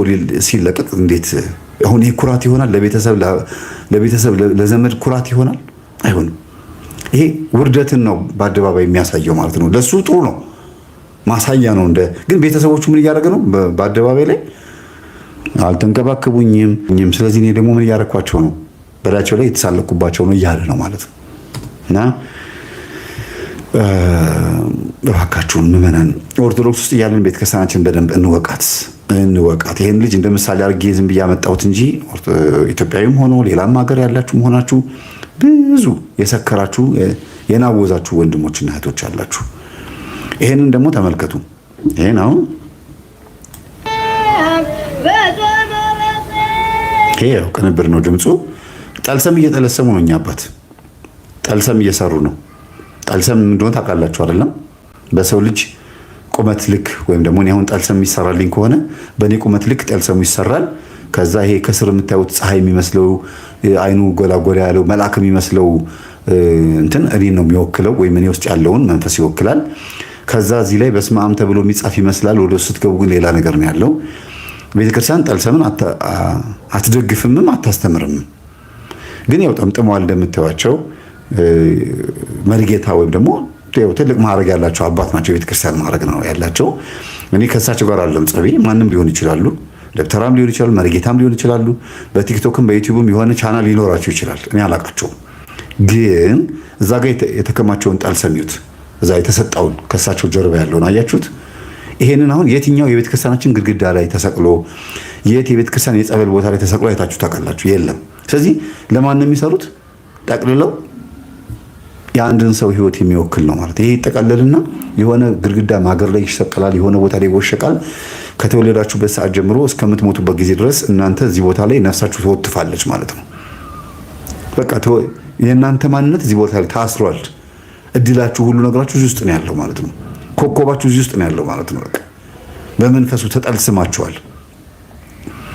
ሲለቀቅ እንዴት አሁን ይሄ ኩራት ይሆናል? ለቤተሰብ ለዘመድ ኩራት ይሆናል? አይሆንም። ይሄ ውርደትን ነው በአደባባይ የሚያሳየው ማለት ነው። ለሱ ጥሩ ነው፣ ማሳያ ነው። ግን ቤተሰቦቹ ምን እያደረገ ነው? በአደባባይ ላይ አልተንከባከቡኝም፣ ስለዚህ እኔ ደግሞ ምን እያደረኳቸው ነው? በላቸው ላይ የተሳለኩባቸው ነው እያለ ነው ማለት ነው። እና እባካችሁን ምዕመናን ኦርቶዶክስ ውስጥ እያለን ቤተክርስቲያናችን በደንብ እንወቃት። ይሄን ልጅ እንደ ምሳሌ አድርጌ ዝም ብዬ ያመጣሁት እንጂ ኢትዮጵያዊም ሆኖ ሌላም ሀገር ያላችሁ መሆናችሁ ብዙ የሰከራችሁ የናወዛችሁ ወንድሞችና እህቶች አላችሁ። ይሄንን ደግሞ ተመልከቱ። ይሄን አሁን ይሄ ቅንብር ነው ድምፁ። ጠልሰም እየጠለሰሙ ነው። እኛ አባት ጠልሰም እየሰሩ ነው። ጠልሰም እንደሆነ ታውቃላችሁ አይደለም? በሰው ልጅ ቁመት ልክ ወይም ደግሞ እኔ አሁን ጠልሰም ይሰራልኝ ከሆነ በእኔ ቁመት ልክ ጠልሰሙ ይሰራል። ከዛ ይሄ ከስር የምታዩት ፀሐይ የሚመስለው አይኑ ጎላጎላ ያለው መልአክ የሚመስለው እንትን እኔን ነው የሚወክለው፣ ወይም እኔ ውስጥ ያለውን መንፈስ ይወክላል። ከዛ እዚህ ላይ በስመ አብ ተብሎ የሚጻፍ ይመስላል። ወደ ውስጥ ስትገቡ ግን ሌላ ነገር ነው ያለው። ቤተክርስቲያን ጠልሰምን አትደግፍምም አታስተምርም። ግን ያው ጠምጥመዋል እንደምታዩቸው መሪጌታ ወይም ደግሞ ትልቅ ማዕረግ ያላቸው አባት ናቸው። ቤተክርስቲያን ማዕረግ ነው ያላቸው። እኔ ከእሳቸው ጋር አለም ጸቤ ማንም ሊሆን ይችላሉ፣ ደብተራም ሊሆን ይችላሉ፣ መሪጌታም ሊሆን ይችላሉ። በቲክቶክም በዩቲዩብም የሆነ ቻናል ሊኖራቸው ይችላል። እኔ አላውቃቸውም። ግን እዛ ጋር የተከማቸውን ጠልሰሚዩት እዛ የተሰጣውን ከእሳቸው ጀርባ ያለውን አያችሁት? ይሄንን አሁን የትኛው የቤተክርስቲያናችን ግድግዳ ላይ ተሰቅሎ የት የቤተክርስቲያን የጸበል ቦታ ላይ ተሰቅሎ አይታችሁ ታውቃላችሁ? የለም። ስለዚህ ለማን ነው የሚሰሩት? ጠቅልለው የአንድን ሰው ህይወት የሚወክል ነው ማለት። ይሄ ይጠቃለልና የሆነ ግድግዳ ማገር ላይ ይሰቀላል፣ የሆነ ቦታ ላይ ይወሸቃል። ከተወለዳችሁበት ሰዓት ጀምሮ እስከምትሞቱበት ጊዜ ድረስ እናንተ እዚህ ቦታ ላይ ነፍሳችሁ ትወትፋለች ማለት ነው። በቃ የእናንተ ማንነት እዚህ ቦታ ላይ ታስሯል። እድላችሁ ሁሉ ነገራችሁ እዚህ ውስጥ ነው ያለው ማለት ነው። ኮከባችሁ እዚህ ውስጥ ነው ያለው ማለት ነው። በቃ በመንፈሱ ተጠልስማችኋል።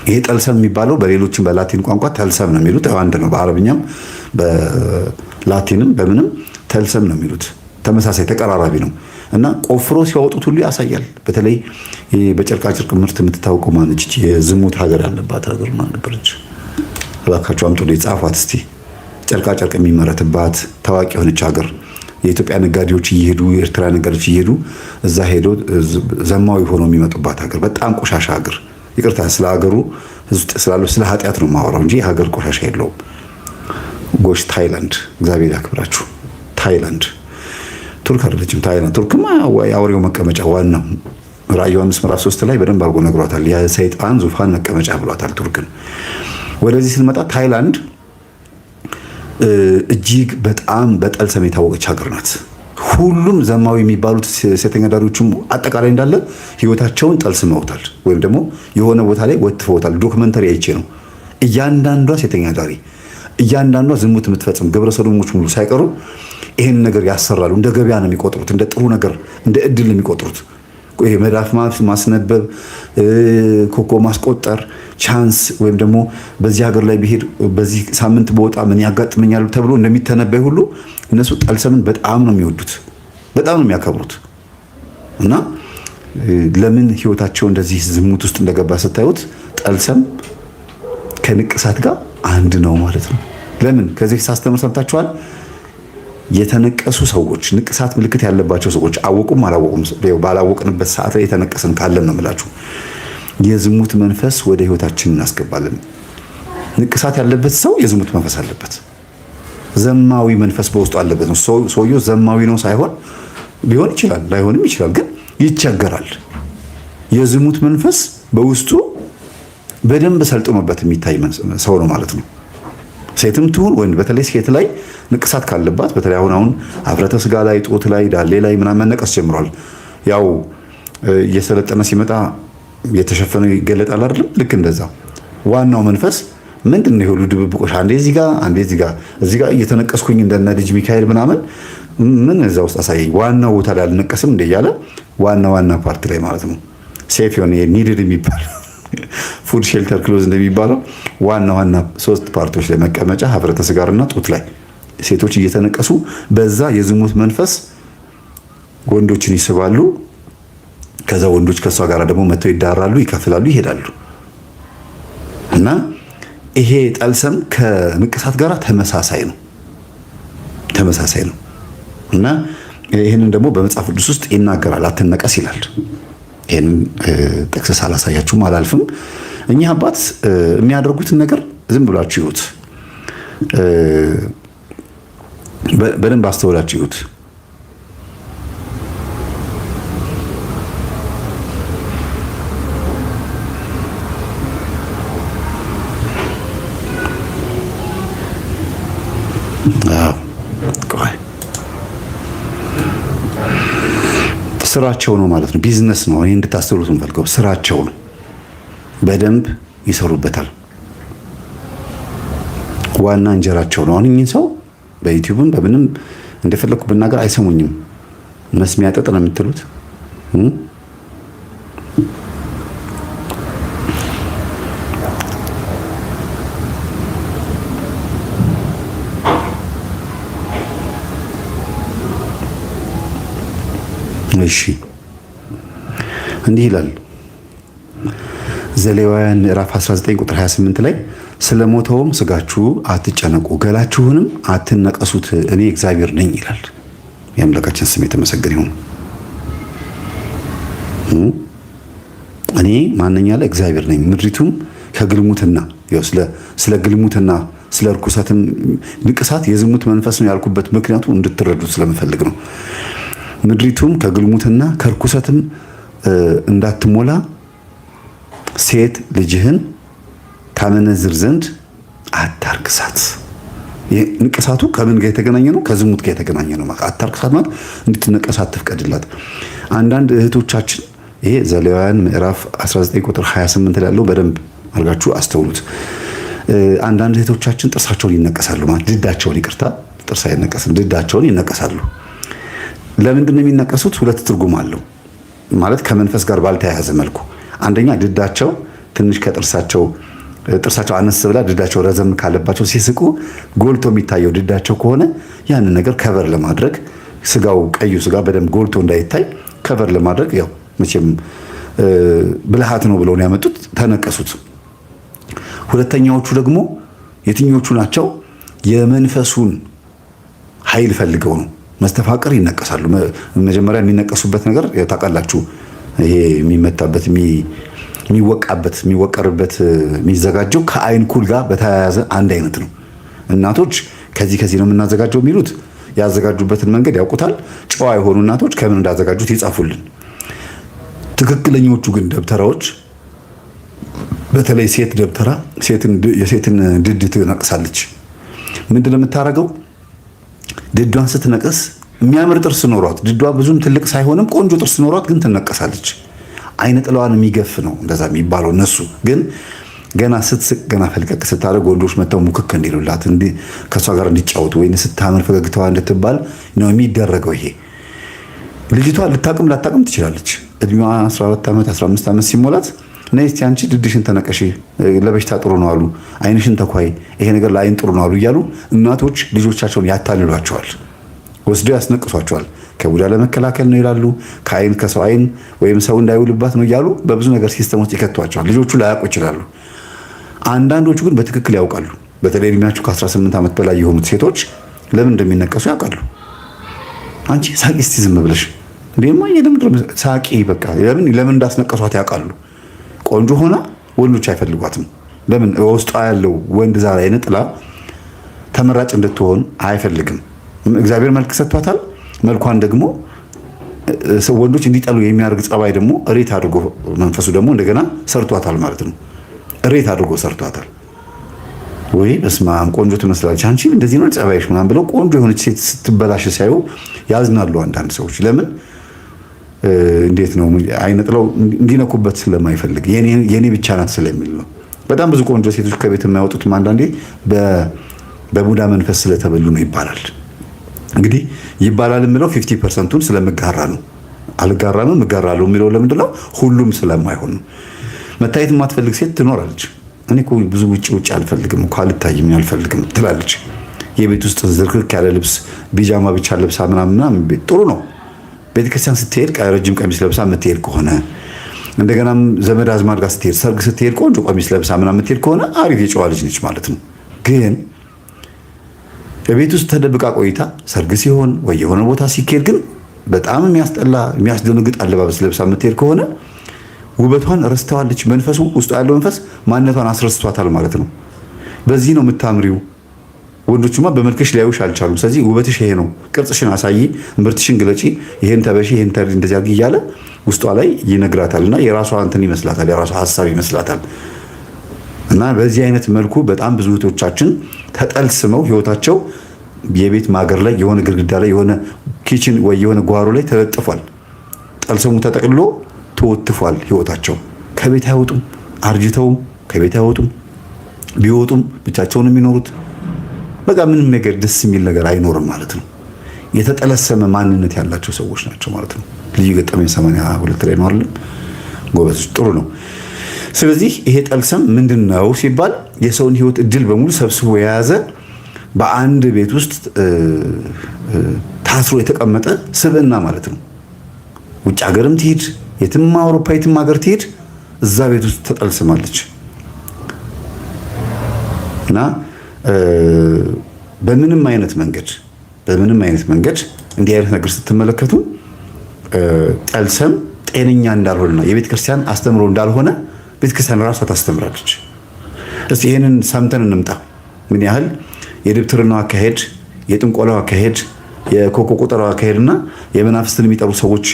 ይሄ ጠልሰም የሚባለው በሌሎችም በላቲን ቋንቋ ተልሰም ነው የሚሉት። አንድ ነው። በአረብኛም በላቲንም በምንም ተልሰም ነው የሚሉት። ተመሳሳይ ተቀራራቢ ነው እና ቆፍሮ ሲያወጡት ሁሉ ያሳያል። በተለይ በጨርቃጨርቅ ምርት የምትታወቀው ማነች? የዝሙት ሀገር ያለባት ሀገር ማን ነበረች? እባካችሁ አምጡ ጻፏት እስቲ። ጨርቃጨርቅ የሚመረትባት ታዋቂ የሆነች ሀገር የኢትዮጵያ ነጋዴዎች እየሄዱ የኤርትራ ነጋዴዎች እየሄዱ እዛ ሄደው ዘማዊ ሆነው የሚመጡባት ሀገር፣ በጣም ቆሻሻ ሀገር። ይቅርታ ስለ ሀገሩ ስላለው ስለ ኃጢአት ነው የማወራው እንጂ ሀገር ቆሻሻ የለውም። ጎሽ ታይላንድ፣ እግዚአብሔር ያክብራችሁ። ታይላንድ ቱርክ አይደለችም። ታይላንድ ቱርክማ የአውሬው መቀመጫ ዋናው ራዕየ ዮሐንስ ምዕራፍ 3 ላይ በደንብ አድርጎ ነግሯታል። የሰይጣን ዙፋን መቀመጫ ብሏታል ቱርክን። ወደዚህ ስንመጣ ታይላንድ እጅግ በጣም በጠልሰም የታወቀች ሀገር ናት። ሁሉም ዘማዊ የሚባሉት ሴተኛ ዳሪዎችም አጠቃላይ እንዳለ ህይወታቸውን ጠልስመውታል፣ ወይም ደግሞ የሆነ ቦታ ላይ ወጥፈውታል። ዶክመንተሪ አይቼ ነው። እያንዳንዷ ሴተኛ ዳሪ፣ እያንዳንዷ ዝሙት የምትፈጽም ግብረ ሰዶሞች ሙሉ ሳይቀሩ ይሄን ነገር ያሰራሉ። እንደ ገበያ ነው የሚቆጥሩት፣ እንደ ጥሩ ነገር፣ እንደ እድል ነው የሚቆጥሩት። ይሄ መዳፍ ማስነበብ፣ ኮኮ ማስቆጠር፣ ቻንስ ወይም ደግሞ በዚህ ሀገር ላይ ብሄድ በዚህ ሳምንት በወጣ ምን ያጋጥመኛል ተብሎ እንደሚተነበይ ሁሉ እነሱ ጠልሰምን በጣም ነው የሚወዱት፣ በጣም ነው የሚያከብሩት። እና ለምን ህይወታቸው እንደዚህ ዝሙት ውስጥ እንደገባ ስታዩት ጠልሰም ከንቅሳት ጋር አንድ ነው ማለት ነው። ለምን ከዚህ ሳስተምር ሰምታችኋል። የተነቀሱ ሰዎች፣ ንቅሳት ምልክት ያለባቸው ሰዎች አወቁም አላወቁም፣ ባላወቅንበት ሰዓት ላይ የተነቀስን ካለን ነው የምላችሁ፣ የዝሙት መንፈስ ወደ ህይወታችን እናስገባለን። ንቅሳት ያለበት ሰው የዝሙት መንፈስ አለበት፣ ዘማዊ መንፈስ በውስጡ አለበት ነው። ሰውየው ዘማዊ ነው ሳይሆን ሊሆን ይችላል፣ ላይሆንም ይችላል፣ ግን ይቸገራል። የዝሙት መንፈስ በውስጡ በደንብ ሰልጥኖበት የሚታይ ሰው ነው ማለት ነው። ሴትም ትሁን ወንድ፣ በተለይ ሴት ላይ ንቅሳት ካለባት፣ በተለይ አሁን ሀፍረተ ስጋ ላይ፣ ጦት ላይ፣ ዳሌ ላይ ምናምን መነቀስ ጀምሯል። ያው እየሰለጠነ ሲመጣ የተሸፈነ ይገለጣል አይደለም? ልክ እንደዛ ዋናው መንፈስ ምንድን ነው? የሁሉ ድብብቆሽ አንዴ እዚህ ጋር አንዴ እዚህ ጋር እየተነቀስኩኝ እንደነ ልጅ ሚካኤል ምናምን ምን እዛ ውስጥ አሳየኝ። ዋናው ቦታ ላይ አልነቀስም እንደ እያለ ዋና ፓርቲ ላይ ማለት ነው። ሴፍ የሆነ ኒድድ የሚባል ፉድ ሼልተር ክሎዝ እንደሚባለው ዋና 3 ፓርቲዎች ላይ መቀመጫ፣ ሀፍረተ ስጋርና ጡት ላይ ሴቶች እየተነቀሱ በዛ የዝሙት መንፈስ ወንዶችን ይስባሉ። ከዛ ወንዶች ከሷ ጋር ደግሞ መተው ይዳራሉ፣ ይከፍላሉ፣ ይሄዳሉ። እና ይሄ ጠልሰም ከንቅሳት ጋር ተመሳሳይ ነው። እና ይህንን ደግሞ በመጽሐፍ ቅዱስ ውስጥ ይናገራል። አትነቀስ ይላል። ይህን ጥቅስ ሳላሳያችሁም አላልፍም። እኚህ አባት የሚያደርጉትን ነገር ዝም ብላችሁ ይሁት፣ በደንብ አስተውላችሁ ይሁት። ስራቸው ነው ማለት ነው። ቢዝነስ ነው። ይሄ እንድታስተውሉት እንፈልገው። ስራቸው ነው። በደንብ ይሰሩበታል። ዋና እንጀራቸው ነው። አሁን እኚህ ሰው በዩቲዩብም በምንም እንደፈለኩ ብናገር አይሰሙኝም። መስሚያ ጠጥ ነው የምትሉት። እሺ እንዲህ ይላል ዘሌዋውያን ምዕራፍ 19 ቁጥር 28 ላይ ስለሞተውም ስጋችሁ አትጨነቁ፣ ገላችሁንም አትነቀሱት፣ እኔ እግዚአብሔር ነኝ ይላል። የአምላካችን ስም የተመሰገነ ይሁን። እኔ ማንኛ ላይ እግዚአብሔር ነኝ። ምድሪቱም ከግልሙትና ስለ ግልሙትና ስለ ርኩሰትም ንቅሳት የዝሙት መንፈስ ነው ያልኩበት ምክንያቱ እንድትረዱት ስለምፈልግ ነው። ምድሪቱም ከግልሙትና ከርኩሰትም እንዳትሞላ ሴት ልጅህን ታመነዝር ዘንድ አታርክሳት። ንቅሳቱ ከምን ጋር የተገናኘ ነው? ከዝሙት ጋር የተገናኘ ነው። አታርክሳት ማለት እንድትነቀስ አትፍቀድላት። አንዳንድ እህቶቻችን ይሄ ዘሌዋውያን ምዕራፍ 19 ቁጥር 28 ላይ ያለው በደንብ አድርጋችሁ አስተውሉት። አንዳንድ እህቶቻችን ጥርሳቸውን ይነቀሳሉ ማለት ድዳቸውን፣ ይቅርታ ጥርስ አይነቀስም፣ ድዳቸውን ይነቀሳሉ። ለምንድን ነው የሚነቀሱት? ሁለት ትርጉም አለው ማለት ከመንፈስ ጋር ባልተያያዘ መልኩ። አንደኛ ድዳቸው ትንሽ ከጥርሳቸው አነስ ብላ ድዳቸው ረዘም ካለባቸው ሲስቁ ጎልቶ የሚታየው ድዳቸው ከሆነ ያንን ነገር ከቨር ለማድረግ ስጋው ቀዩ ስጋ በደንብ ጎልቶ እንዳይታይ ከቨር ለማድረግ ያው መቼም ብልሃት ነው ብለው ነው ያመጡት፣ ተነቀሱት። ሁለተኛዎቹ ደግሞ የትኞቹ ናቸው? የመንፈሱን ኃይል ፈልገው ነው። መስተፋቅር ይነቀሳሉ። መጀመሪያ የሚነቀሱበት ነገር ታውቃላችሁ፣ ይሄ የሚመታበት የሚወቃበት የሚወቀርበት የሚዘጋጀው ከአይን ኩል ጋር በተያያዘ አንድ አይነት ነው። እናቶች ከዚህ ነው የምናዘጋጀው የሚሉት ያዘጋጁበትን መንገድ ያውቁታል። ጨዋ የሆኑ እናቶች ከምን እንዳዘጋጁት ይጻፉልን። ትክክለኞቹ ግን ደብተራዎች፣ በተለይ ሴት ደብተራ የሴትን ድድ ትነቅሳለች። ምንድነው የምታረገው? ድዷን ስትነቅስ የሚያምር ጥርስ ኖሯት፣ ድዷ ብዙም ትልቅ ሳይሆንም ቆንጆ ጥርስ ኖሯት ግን ትነቀሳለች። አይነ ጥላዋን የሚገፍ ነው እንደዛ የሚባለው። እነሱ ግን ገና ስትስቅ ገና ፈልቀቅ ስታደርግ ወንዶች መተው ሙክክ እንዲሉላት ከእሷ ጋር እንዲጫወቱ ወይ ስታምር ፈገግታዋ እንድትባል ነው የሚደረገው። ይሄ ልጅቷ ልታቅም ላታቅም ትችላለች። እድሜዋ 14 ዓመት 15 ዓመት ሲሞላት ነይ እስቲ አንቺ ድድሽን ተነቀሽ፣ ለበሽታ ጥሩ ነው አሉ፣ አይንሽን ተኳይ፣ ይሄ ነገር ለአይን ጥሩ ነው አሉ እያሉ እናቶች ልጆቻቸውን ያታልሏቸዋል፣ ወስደው ያስነቅሷቸዋል። ከቡዳ ለመከላከል ነው ይላሉ። ከአይን ከሰው አይን ወይም ሰው እንዳይውልባት ነው እያሉ በብዙ ነገር ሲስተም ውስጥ ይከቷቸዋል። ልጆቹ ላያውቁ ይችላሉ። አንዳንዶቹ ግን በትክክል ያውቃሉ። በተለይ እድሜያቸው ከ18 ዓመት በላይ የሆኑት ሴቶች ለምን እንደሚነቀሱ ያውቃሉ። አንቺ ሳቂ እስቲ ዝም ብለሽ እንደማ ሳቂ በቃ ለምን እንዳስነቀሷት ያውቃሉ። ቆንጆ ሆና ወንዶች አይፈልጓትም። ለምን? ውስጧ ያለው ወንድ ዛሬ አይነ ጥላ ተመራጭ እንድትሆን አይፈልግም። እግዚአብሔር መልክ ሰጥቷታል። መልኳን ደግሞ ወንዶች እንዲጠሉ የሚያደርግ ጸባይ ደግሞ እሬት አድርጎ መንፈሱ ደግሞ እንደገና ሰርቷታል ማለት ነው። እሬት አድርጎ ሰርቷታል። ወይ በስመ አብ ቆንጆ ትመስላለች፣ አንቺ እንደዚህ ነው ጸባይሽ ምናምን ብለው ቆንጆ የሆነች ሴት ስትበላሽ ሳይው ያዝናሉ አንዳንድ ሰዎች። ለምን? እንዴት ነው አይነ ጥላው እንዲነኩበት ስለማይፈልግ የኔ ብቻ ናት ስለሚል ነው። በጣም ብዙ ቆንጆ ሴቶች ከቤት የማይወጡትም አንዳንዴ በቡዳ መንፈስ ስለተበሉ ነው ይባላል። እንግዲህ ይባላል የምለው 50%ቱን ስለምጋራ ነው። አልጋራም እጋራለሁ የሚለው ለምንድን ነው? ሁሉም ስለማይሆን ነው። መታየት የማትፈልግ ሴት ትኖራለች። እኔ እኮ ብዙ ውጭ አልፈልግም እኮ አልታይም አልፈልግም ትላለች። የቤት ውስጥ ዝርክርክ ያለ ልብስ ቢጃማ ብቻ ለብሳ ምናምን ጥሩ ነው። ቤተክርስቲያን ስትሄድ ረጅም ቀሚስ ለብሳ የምትሄድ ከሆነ እንደገናም ዘመድ አዝማድ ጋር ስትሄድ ሰርግ ስትሄድ ቆንጆ ቀሚስ ለብሳ ምናምን የምትሄድ ከሆነ አሪፍ የጨዋ ልጅ ነች ማለት ነው። ግን በቤት ውስጥ ተደብቃ ቆይታ ሰርግ ሲሆን ወይ የሆነ ቦታ ሲኬድ ግን በጣም የሚያስጠላ የሚያስደነግጥ አለባበስ ለብሳ የምትሄድ ከሆነ ውበቷን ረስተዋለች። መንፈሱ ውስጥ ያለው መንፈስ ማንነቷን አስረስቷታል ማለት ነው። በዚህ ነው የምታምሪው። ወንዶቹማ በመልክሽ ሊያዩሽ አልቻሉም። ስለዚህ ውበትሽ ይሄ ነው፣ ቅርጽሽን አሳይ፣ ምርትሽን ግለጪ፣ ይሄን ተበሺ፣ ይሄን እንደዚህ አድርጊ እያለ ውስጧ ላይ ይነግራታልና የራሷ እንትን ይመስላታል፣ የራሷ ሀሳብ ይመስላታል። እና በዚህ አይነት መልኩ በጣም ብዙ እህቶቻችን ተጠልስመው ህይወታቸው የቤት ማገር ላይ የሆነ ግድግዳ ላይ የሆነ ኪችን ወይ የሆነ ጓሮ ላይ ተለጥፏል። ጠልሰሙ ተጠቅልሎ ተወትፏል ህይወታቸው። ከቤት አይወጡም፣ አርጅተውም ከቤት አይወጡም። ቢወጡም ብቻቸውን የሚኖሩት በቃ ምንም ነገር ደስ የሚል ነገር አይኖርም ማለት ነው። የተጠለሰመ ማንነት ያላቸው ሰዎች ናቸው ማለት ነው። ልዩ ገጠመኝ 82 ላይ ነው አይደል? ጎበዝ፣ ጥሩ ነው። ስለዚህ ይሄ ጠልሰም ምንድነው ሲባል የሰውን ህይወት እድል በሙሉ ሰብስቦ የያዘ በአንድ ቤት ውስጥ ታስሮ የተቀመጠ ስብዕና ማለት ነው። ውጭ ሀገርም ትሄድ የትም አውሮፓ የትም ሀገር ትሄድ እዛ ቤት ውስጥ ተጠልስማለች እና በምንም አይነት መንገድ እንዲህ አይነት ነገር ስትመለከቱ ጠልሰም ጤነኛ እንዳልሆነና የቤተ ክርስቲያን አስተምሮ እንዳልሆነ ቤተ ክርስቲያን ራሷ ታስተምራለች። እስቲ ይሄንን ሰምተን እንምጣ። ምን ያህል የድብትርናው አካሄድ፣ የጥንቆላው አካሄድ፣ የኮኮ ቁጠራው አካሄድና የመናፍስትን የሚጠሩ ሰዎች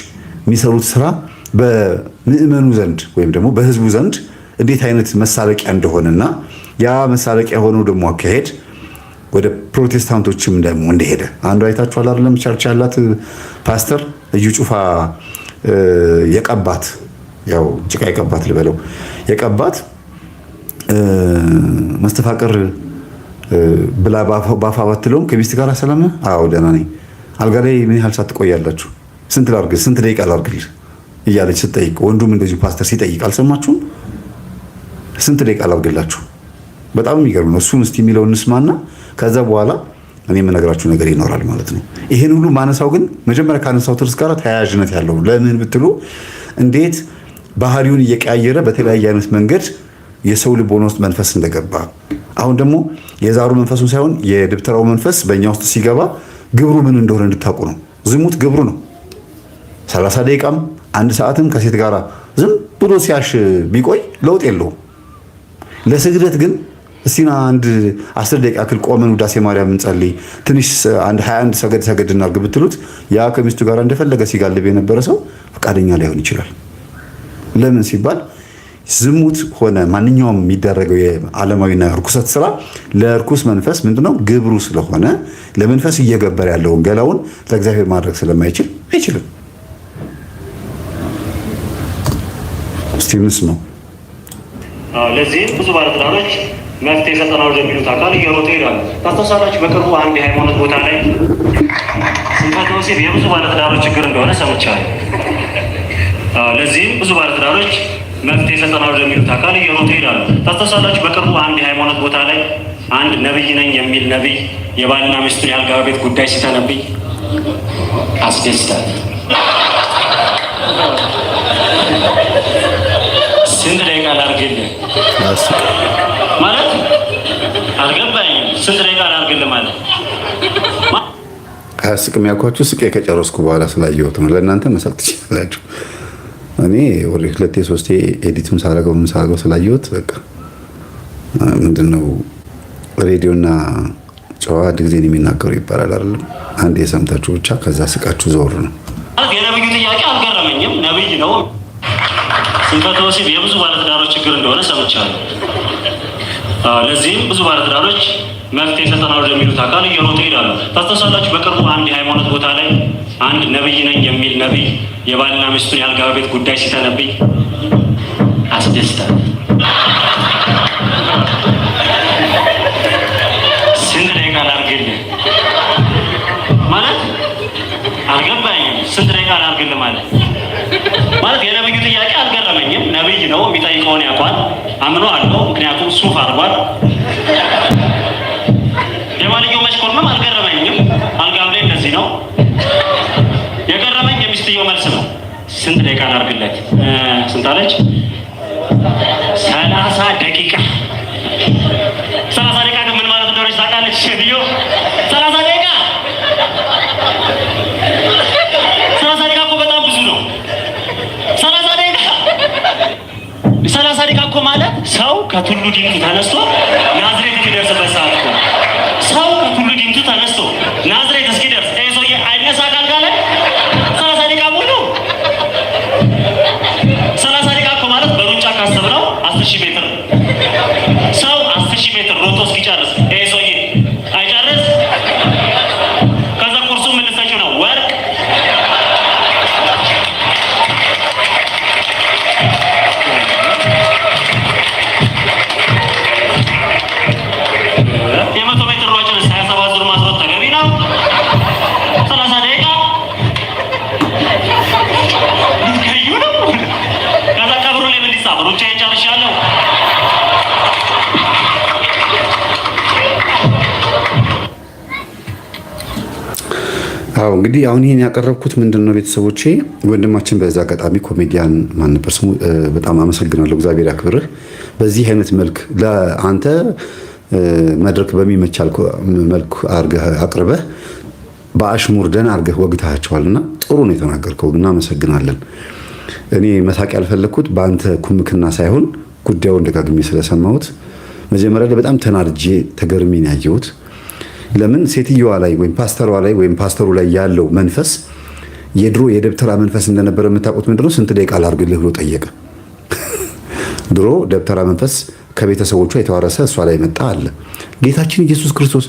የሚሰሩት ስራ በምእመኑ ዘንድ ወይም ደግሞ በህዝቡ ዘንድ እንዴት አይነት መሳለቂያ እንደሆነና ያ መሳለቂያ ሆኖ ደግሞ አካሄድ ወደ ፕሮቴስታንቶችም ደግሞ እንደሄደ አንዱ አይታችኋል አይደለም? ቸርች ያላት ፓስተር እዩ ጩፋ የቀባት ያው ጭቃ የቀባት ልበለው የቀባት መስተፋቅር ብላ ባፋ ባትለውም ከሚስት ጋር ሰላም ነው? አዎ ደህና ነኝ። አልጋ ላይ ምን ያህል ሰዓት ትቆያላችሁ? ስንት ደቂቃ ላድርግልህ እያለች ስትጠይቅ፣ ወንዱም እንደዚሁ ፓስተር ሲጠይቅ አልሰማችሁም? ስንት ደቂቃ ላድርግላችሁ? በጣም የሚገርም ነው። እሱን እስቲ የሚለውን እንስማና ከዛ በኋላ እኔ የምነግራችሁ ነገር ይኖራል ማለት ነው። ይሄን ሁሉ ማነሳው ግን መጀመሪያ ካነሳው ትርስ ጋር ተያያዥነት ያለው ለምን ብትሉ እንዴት ባህሪውን እየቀያየረ በተለያየ አይነት መንገድ የሰው ልቦና ውስጥ መንፈስ እንደገባ አሁን ደግሞ የዛሩ መንፈሱን ሳይሆን የድብተራው መንፈስ በእኛ ውስጥ ሲገባ ግብሩ ምን እንደሆነ እንድታውቁ ነው። ዝሙት ግብሩ ነው። 30 ደቂቃም 1 ሰዓትም ከሴት ጋር ዝም ብሎ ሲያሽ ቢቆይ ለውጥ የለውም። ለስግደት ግን እስቲና 10 ደቂቃ ክል ቆመን ውዳሴ ማርያም እንጸልይ ትንሽ 21 ሰገድ እናድርግ ብትሉት ያ ከሚስቱ ጋር እንደፈለገ ሲጋልብ የነበረ ሰው ፈቃደኛ ላይሆን ይችላል። ለምን ሲባል ዝሙት ሆነ ማንኛውም የሚደረገው የዓለማዊና ርኩሰት ስራ ለርኩስ መንፈስ ምንድነው ግብሩ ስለሆነ ለመንፈስ እየገበረ ያለውን ገላውን ለእግዚአብሔር ማድረግ ስለማይችል አይችልም። ስቲቭንስ ነው። ለዚህም ብዙ ባለትዳሮች መፍትሄ ሰጠናው ወደሚሉት አካል እየሮጡ ይሄዳሉ። ታስታውሳላችሁ፣ በቅርቡ አንድ የሃይማኖት ቦታ ላይ ስንፈተ ወሲብ የብዙ ባለትዳሮች ችግር እንደሆነ ሰምቻለሁ። ለዚህም ብዙ ባለትዳሮች መፍትሄ ሰጠናው ወደሚሉት አካል እየሮጡ ይሄዳሉ። ታስታውሳላችሁ፣ በቅርቡ አንድ የሃይማኖት ቦታ ላይ አንድ ነብይ ነኝ የሚል ነብይ የባልና ሚስቱን የአልጋ ቤት ጉዳይ ሲተነብይ አስደስታል። ስንት ደቂቃ ላድርግልህ ማለት አልገባኝም። ስንት ደቂቃ ላድርግልህ ማለት አያስቅም ያልኳችሁ ስቄ ከጨረስኩ በኋላ ስላየሁት ነው። ለእናንተ መሳቅ ትችላላችሁ። እኔ ሁለቴ ሶስቴ ኤዲትም ሳረገው ስላየሁት በቃ ምንድነው ሬዲዮና ጨዋ አንድ ጊዜ የሚናገሩ ይባላል አይደለም? አንድ የሰምታችሁ ብቻ ከዛ ስቃችሁ ዘወር ነው። የነብዩ ጥያቄ አልገረመኝም። ነብይ ነው። ስንፈተ ወሲብ የብዙ ባለትዳሮች ችግር እንደሆነ ሰምቻለሁ። ለዚህም ብዙ ባለትዳሮች መፍትሄ ሰጠናው ወደሚሉት አካል እየሮጡ ይሄዳሉ። ታስታውሳላችሁ፣ በቅርቡ አንድ የሃይማኖት ቦታ ላይ አንድ ነብይ ነኝ የሚል ነብይ የባልና ሚስቱን የአልጋ ቤት ጉዳይ ሲተነብይ አስደስታል። ስንት ደቂቃ ላድርግልህ ማለት አልገባኝም። ስንት ደቂቃ ላድርግልህ ማለት የነብዩ ጥያቄ አልገረመኝም። ነብይ ነው፣ የሚጠይቀውን ያውቋል፣ አምኖ አለው። ምክንያቱም ሱፍ አድርጓል። የባልየው መሽኮርመም አልገረመኝም። አልጋም ላይ እንደዚህ ነው። የገረመኝ የሚስትየው መልስ ነው። ስንት ደቂቃ ላድርግለት? ስንት አለች? 30 ደቂቃ። 30 ደቂቃ ግን ምን ማለት እንደሆነች ታውቃለች ሴትዮ? 30 ደቂቃ 30 ደቂቃ እኮ በጣም ብዙ ነው። 30 ደቂቃ እኮ ማለት ሰው ከቱሉ ዲምቱ ተነስቶ ናዝሬት የሚደርስበት ሰዓት እኮ። ሰው ከቱሉ ዲምቱ ተነስቶ ናዝሬት እስኪደርስ ይሄ ሰውዬ አይነሳ ካልጋ ላይ 30 ደቂቃ ሙሉ። 30 ደቂቃ እኮ ማለት በሩጫ ካሰብነው 10,000 ሜትር ሰው 10,000 ሜትር ሮጦ እስኪጨርስ ይሄ ሰውዬ አይጨርስ። ከዛ ቁርሱ ምን ልትሰጪው ነው? ወርቅ የ100 ሜትር ሯጭን 27 ዙር ማስሮጥ ተገቢ ነው? 30 ደቂቃ ከዩ ነው። ከዛ ቀብሩ ላይ ምን ሊጻፍ? ሩጫዬን ጨርሻለሁ። አዎ እንግዲህ አሁን ይሄን ያቀረብኩት ምንድነው ቤተሰቦቼ፣ ወንድማችን በዛ አጋጣሚ ኮሜዲያን ማን ነበር ስሙ? በጣም አመሰግናለሁ፣ እግዚአብሔር ያክብርህ። በዚህ አይነት መልክ ለአንተ መድረክ በሚመቻል መልክ አርገህ አቅርበህ በአሽሙር ደህና አርገህ ወግታቸዋልና ጥሩ ነው የተናገርከው፣ እናመሰግናለን። እኔ መሳቅ ያልፈለግኩት በአንተ ኩምክና ሳይሆን ጉዳዩን ደጋግሜ ስለሰማሁት መጀመሪያ ላይ በጣም ተናድጄ ተገርሜ ነው ያየሁት። ለምን ሴትዮዋ ላይ ወይም ፓስተሯ ላይ ወይም ፓስተሩ ላይ ያለው መንፈስ የድሮ የደብተራ መንፈስ እንደነበረ የምታውቁት ምንድነው? ስንት ደቂቃ ላድርግልህ ብሎ ጠየቀ። ድሮ ደብተራ መንፈስ ከቤተሰቦቿ የተዋረሰ እሷ ላይ መጣ አለ። ጌታችን ኢየሱስ ክርስቶስ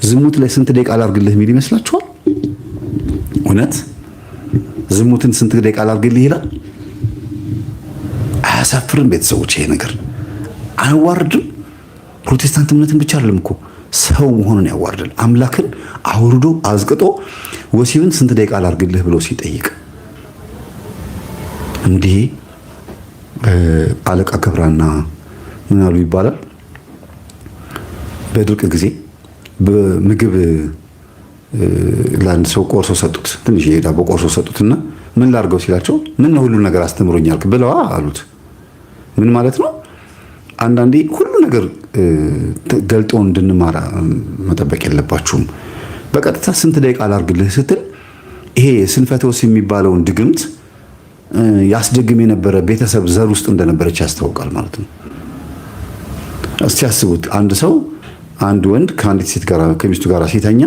ዝሙት ላይ ስንት ደቂቃ ላድርግልህ የሚል ይመስላችኋል? እውነት ዝሙትን ስንት ደቂቃ ላድርግልህ ይላል? አያሳፍርም? ቤተሰቦች ይሄ ነገር አያዋርድም? ፕሮቴስታንት እምነትን ብቻ አይደለም እኮ ሰው መሆኑን ያዋርዳል። አምላክን አውርዶ አዝቅጦ ወሲብን ስንት ደቂቃ ላድርግልህ ብሎ ሲጠይቅ እንዲህ አለቃ ገብራና ምን አሉ ይባላል። በድርቅ ጊዜ በምግብ ለአንድ ሰው ቆርሶ ሰጡት፣ ትንሽ ዳቦ ቆርሶ ሰጡትና ምን ላድርገው ሲላቸው ምን ሁሉ ነገር አስተምሮኛል ብለዋ አሉት። ምን ማለት ነው? አንዳንዴ ሁሉ ነገር ገልጦ እንድንማራ መጠበቅ የለባችሁም። በቀጥታ ስንት ደቂቃ ላድርግልህ ስትል ይሄ ስንፈተ ወሲብ የሚባለውን ድግምት ያስደግም የነበረ ቤተሰብ ዘር ውስጥ እንደነበረች ያስታውቃል ማለት ነው። እስቲ ያስቡት፣ አንድ ሰው አንድ ወንድ ከአንዲት ሴት ጋር ከሚስቱ ጋር ሲተኛ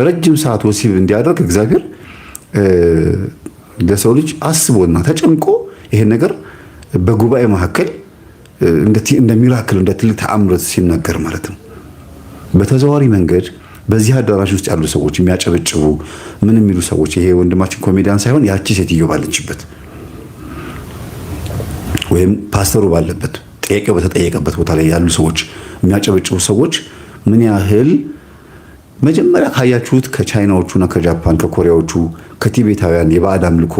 ረጅም ሰዓት ወሲብ እንዲያደርግ እግዚአብሔር ለሰው ልጅ አስቦና ተጨንቆ ይሄን ነገር በጉባኤ መካከል እንደ ሚራክል እንደ ትልቅ ተአምር ሲናገር ማለት ነው። በተዘዋዋሪ መንገድ በዚህ አዳራሽ ውስጥ ያሉ ሰዎች የሚያጨበጭቡ ምን የሚሉ ሰዎች ይሄ ወንድማችን ኮሜዲያን ሳይሆን ያቺ ሴትዮ ባለችበት ወይም ፓስተሩ ባለበት ጥያቄው በተጠየቀበት ቦታ ላይ ያሉ ሰዎች የሚያጨበጭቡ ሰዎች ምን ያህል መጀመሪያ ካያችሁት ከቻይናዎቹና ከጃፓን ከኮሪያዎቹ ከቲቤታውያን የባዕድ አምልኮ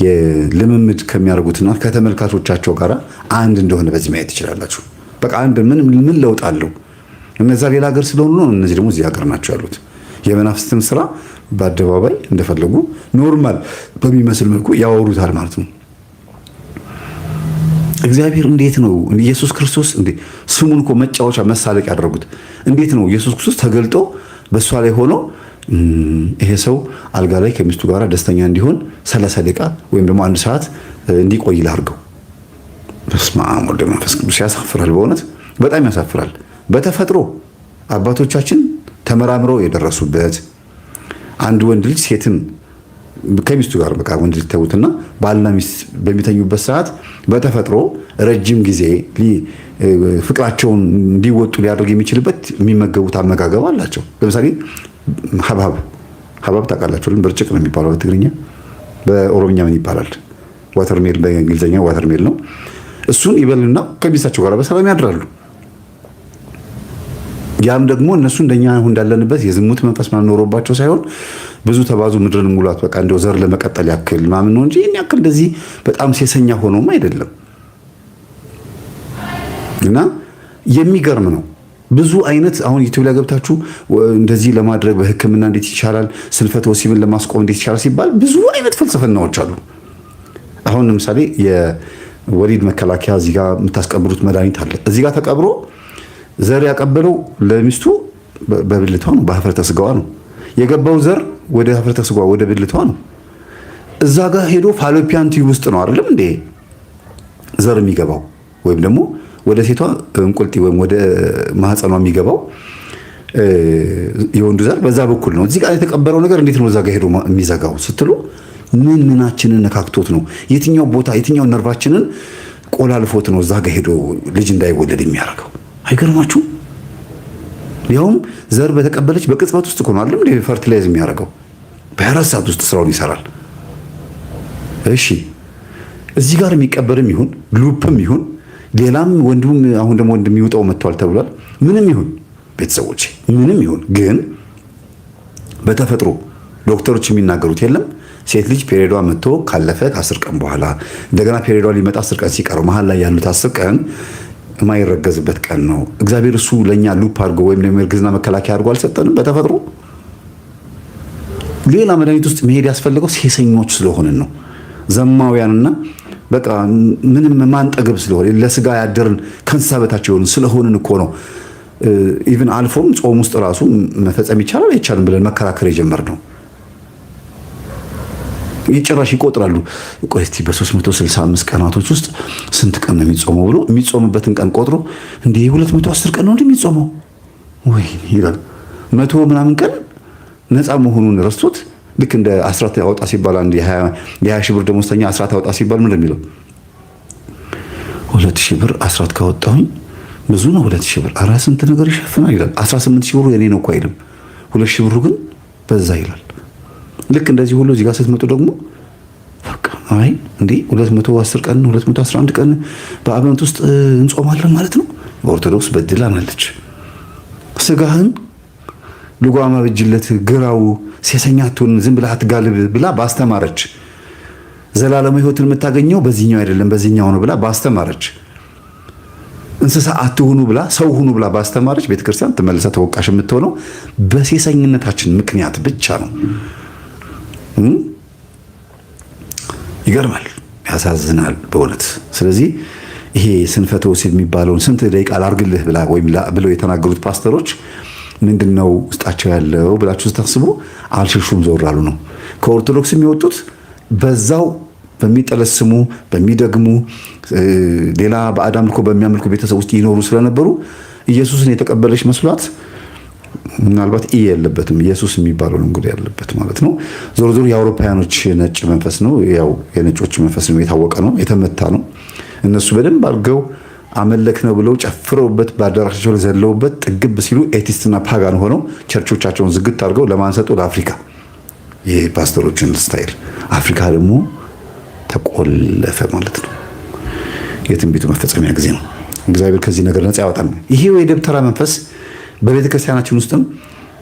የልምምድ ከሚያደርጉትና ከተመልካቾቻቸው ጋር አንድ እንደሆነ በዚህ ማየት ትችላላችሁ። በቃ አንድ ምን ለውጥ አለው? እነዛ ሌላ ሀገር ስለሆኑ ነው፣ እነዚህ ደግሞ እዚህ ሀገር ናቸው ያሉት። የመናፍስትን ስራ በአደባባይ እንደፈለጉ ኖርማል በሚመስል መልኩ ያወሩታል ማለት ነው። እግዚአብሔር እንዴት ነው ኢየሱስ ክርስቶስ ስሙን እኮ መጫወቻ መሳለቅ ያደረጉት? እንዴት ነው ኢየሱስ ክርስቶስ ተገልጦ በእሷ ላይ ሆኖ ይሄ ሰው አልጋ ላይ ከሚስቱ ጋር ደስተኛ እንዲሆን 30 ደቂቃ ወይም ደግሞ 1 ሰዓት እንዲቆይ ላድርገው? በስመ አብ ወወልድ ወመንፈስ ቅዱስ። ያሳፍራል፣ በእውነት በጣም ያሳፍራል። በተፈጥሮ አባቶቻችን ተመራምረው የደረሱበት አንድ ወንድ ልጅ ሴትን ከሚስቱ ጋር በቃ ወንድ ልጅ ተውትና ባልና ሚስት በሚተኙበት ሰዓት በተፈጥሮ ረጅም ጊዜ ፍቅራቸውን እንዲወጡ ሊያደርግ የሚችልበት የሚመገቡት አመጋገብ አላቸው። ለምሳሌ ሀብሀብ ታውቃላችሁ? ብርጭቅ ነው የሚባለው በትግርኛ። በኦሮምኛ ምን ይባላል? ዋተርሜል፣ በእንግሊዝኛ ዋተርሜል ነው። እሱን ይበልና ከሚስታቸው ጋር በሰላም ያድራሉ። ያም ደግሞ እነሱ እንደኛ እንዳለንበት የዝሙት መንፈስ ማኖሮባቸው ሳይሆን ብዙ ተባዙ ምድርን ሙላት በቃ እንደው ዘር ለመቀጠል ያክል ማምን ነው እንጂ እኛ ያክል እንደዚህ በጣም ሴሰኛ ሆኖም አይደለም። እና የሚገርም ነው። ብዙ አይነት አሁን ዩቲዩብ ላይ ገብታችሁ እንደዚህ ለማድረግ በሕክምና እንዴት ይቻላል፣ ስንፈተ ወሲብን ለማስቆም እንዴት ይቻላል ሲባል ብዙ አይነት ፍልስፍናዎች አሉ። አሁን ለምሳሌ የወሊድ መከላከያ እዚህ ጋር የምታስቀብሩት መድኃኒት አለ። እዚህ ጋር ተቀብሮ ዘር ያቀበለው ለሚስቱ በብልቷ ነው፣ በህፍረተ ስጋዋ ነው የገባው። ዘር ወደ ህፍረተ ስጋዋ ወደ ብልቷ ነው። እዛ ጋር ሄዶ ፋሎፒያን ቲዩብ ውስጥ ነው አይደለም እንዴ ዘር የሚገባው? ወይም ደግሞ ወደ ሴቷ እንቁልጢ ወይም ወደ ማህፀኗ የሚገባው የወንዱ ዘር በዛ በኩል ነው። እዚህ ጋር የተቀበረው ነገር እንዴት ነው እዛ ጋር ሄዶ የሚዘጋው ስትሉ ምናችንን ነካክቶት ነው? የትኛው ቦታ የትኛው ነርቫችንን ቆላልፎት ነው እዛ ጋር ሄዶ ልጅ እንዳይወለድ የሚያደርገው? አይገርማችሁም? ያውም ዘር በተቀበለች በቅጽበት ውስጥ እኮ ነው አይደል እንዴ ፈርቲላይዝ የሚያደርገው? በ24 ሰዓት ውስጥ ስራውን ይሰራል። እሺ እዚህ ጋር የሚቀበርም ይሁን ሉፕም ይሁን ሌላም ወንድም አሁን ደግሞ እንደሚወጣው መጥቷል ተብሏል። ምንም ይሁን ቤተሰቦች ምንም ይሁን ግን በተፈጥሮ ዶክተሮች የሚናገሩት የለም ሴት ልጅ ፔሪዮዷ መጥቶ ካለፈ ከ10 ቀን በኋላ እንደገና ፔሪዮዷ ሊመጣ 10 ቀን ሲቀረው መሀል ላይ ያሉት 10 ቀን የማይረገዝበት ቀን ነው። እግዚአብሔር እሱ ለኛ ሉፕ አድርጎ ወይም ደግሞ እርግዝና መከላከያ አድርጎ አልሰጠንም። በተፈጥሮ ሌላ መድኃኒት ውስጥ መሄድ ያስፈልገው ሴሰኞች ስለሆንን ነው። ዘማውያንና በቃ ምንም ማንጠግብ ስለሆነ ለስጋ ያደርን ከእንስሳ በታች የሆንን ስለሆንን እኮ ነው። ኢቭን አልፎም ጾም ውስጥ ራሱ መፈጸም ይቻላል አይቻልም ብለን መከራከር የጀመርነው። ይጭራሽ ይቆጥራሉ። ቆይ እስቲ በ365 ቀናቶች ውስጥ ስንት ቀን ነው የሚጾመው ብሎ የሚጾምበትን ቀን ቆጥሮ እንዴ 210 ቀን ነው እንደሚጾመው ወይ ይላል። 100 ምናምን ቀን ነፃ መሆኑን ረስቶት ልክ እንደ አስራት ያወጣ ሲባል አንድ የ20 ሺህ ብር ደሞዝተኛ አስራት ያወጣ ሲባል ምን እንደሚለው 2000 ብር አስራት ካወጣሁኝ ብዙ ነው 2000 ብር ኧረ ስንት ነገር ይሸፍናል ይላል። 18 ሺህ ብሩ የኔ ነው እኮ አይልም። 2000 ብሩ ግን በዛ ይላል። ልክ እንደዚህ ሁሉ እዚህ ጋር ስትመጡ ደግሞ በቃ አይ እንዴ 210 ቀን 211 ቀን በአመት ውስጥ እንጾማለን ማለት ነው። በኦርቶዶክስ በድላናለች። ስጋህን ልጓማ በጅለት ግራው ሴሰኛ አትሁን ዝም ብለህ አትጋልብ ብላ ባስተማረች፣ ዘላለም ህይወትን የምታገኘው በዚህኛው አይደለም በዚህኛው ነው ብላ ባስተማረች፣ እንስሳ አትሁኑ ብላ ሰው ሁኑ ብላ ባስተማረች ቤተክርስቲያን ተመልሳ ተወቃሽ የምትሆነው በሴሰኝነታችን ምክንያት ብቻ ነው። ይገርማል፣ ያሳዝናል በእውነት። ስለዚህ ይሄ ስንፈተ ወሲብ የሚባለውን ስንት ደቂቃ ላርግልህ ብላ ወይም ብለው የተናገሩት ፓስተሮች ምንድነው ውስጣቸው ያለው ብላችሁ ስታስቡ አልሸሹም ዞር አሉ ነው። ከኦርቶዶክስ የሚወጡት በዛው በሚጠለስሙ በሚደግሙ ሌላ ባዕድ አምልኮ በሚያመልኩ ቤተሰብ ውስጥ ይኖሩ ስለነበሩ ኢየሱስን የተቀበለች መስሏት ምናልባት የለበትም ኢየሱስ የሚባለው እንግዲህ ያለበት ማለት ነው። ዞሮ ዞሮ የአውሮፓውያኖች ነጭ መንፈስ ነው፣ ያው የነጮች መንፈስ ነው፣ የታወቀ ነው፣ የተመታ ነው። እነሱ በደንብ አድርገው አመለክ ነው ብለው ጨፍረውበት በአዳራሻቸው ዘለውበት ጥግብ ሲሉ ኤቲስትና ፓጋን ሆነው ቸርቾቻቸውን ዝግት አድርገው ለማንሰጡ ለአፍሪካ የፓስተሮችን ስታይል አፍሪካ ደግሞ ተቆለፈ ማለት ነው። የትንቢቱ መፈጸሚያ ጊዜ ነው። እግዚአብሔር ከዚህ ነገር ነፃ ያወጣል። ይሄ የደብተራ መንፈስ በቤተ ክርስቲያናችን ውስጥም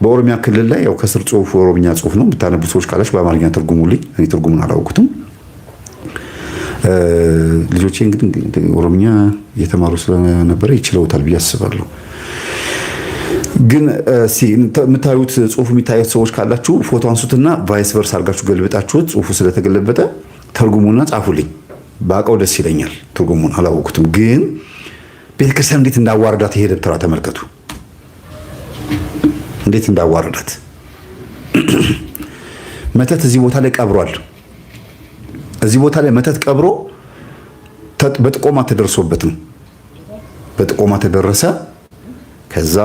በኦሮሚያ ክልል ላይ ያው ከስር ጽሁፍ ኦሮምኛ ጽሁፍ ነው። ብታነቡ ሰዎች ካላችሁ በአማርኛ ትርጉሙልኝ። እኔ ትርጉሙን አላውቅም። ልጆቼ እንግዲህ ኦሮምኛ እየተማሩ ስለነበረ ይችለውታል ብዬ አስባለሁ። ግን የምታዩት ጽሁፍ የሚታዩት ሰዎች ካላችሁ ፎቶ አንሱትና ቫይስ ቨርስ አድርጋችሁ ገልብጣችሁት ጽሁፉ ስለተገለበጠ ተርጉሙና ጻፉልኝ። ባቀው ደስ ይለኛል። ትርጉሙን አላወቅኩትም። ግን ቤተክርስቲያን እንዴት እንዳዋረዳት ይሄ ደብተራ ተመልከቱ። እንዴት እንዳዋረዳት መተት እዚህ ቦታ ላይ ቀብሯል። እዚህ ቦታ ላይ መተት ቀብሮ በጥቆማ ተደርሶበት ነው። በጥቆማ ተደረሰ። ከዛ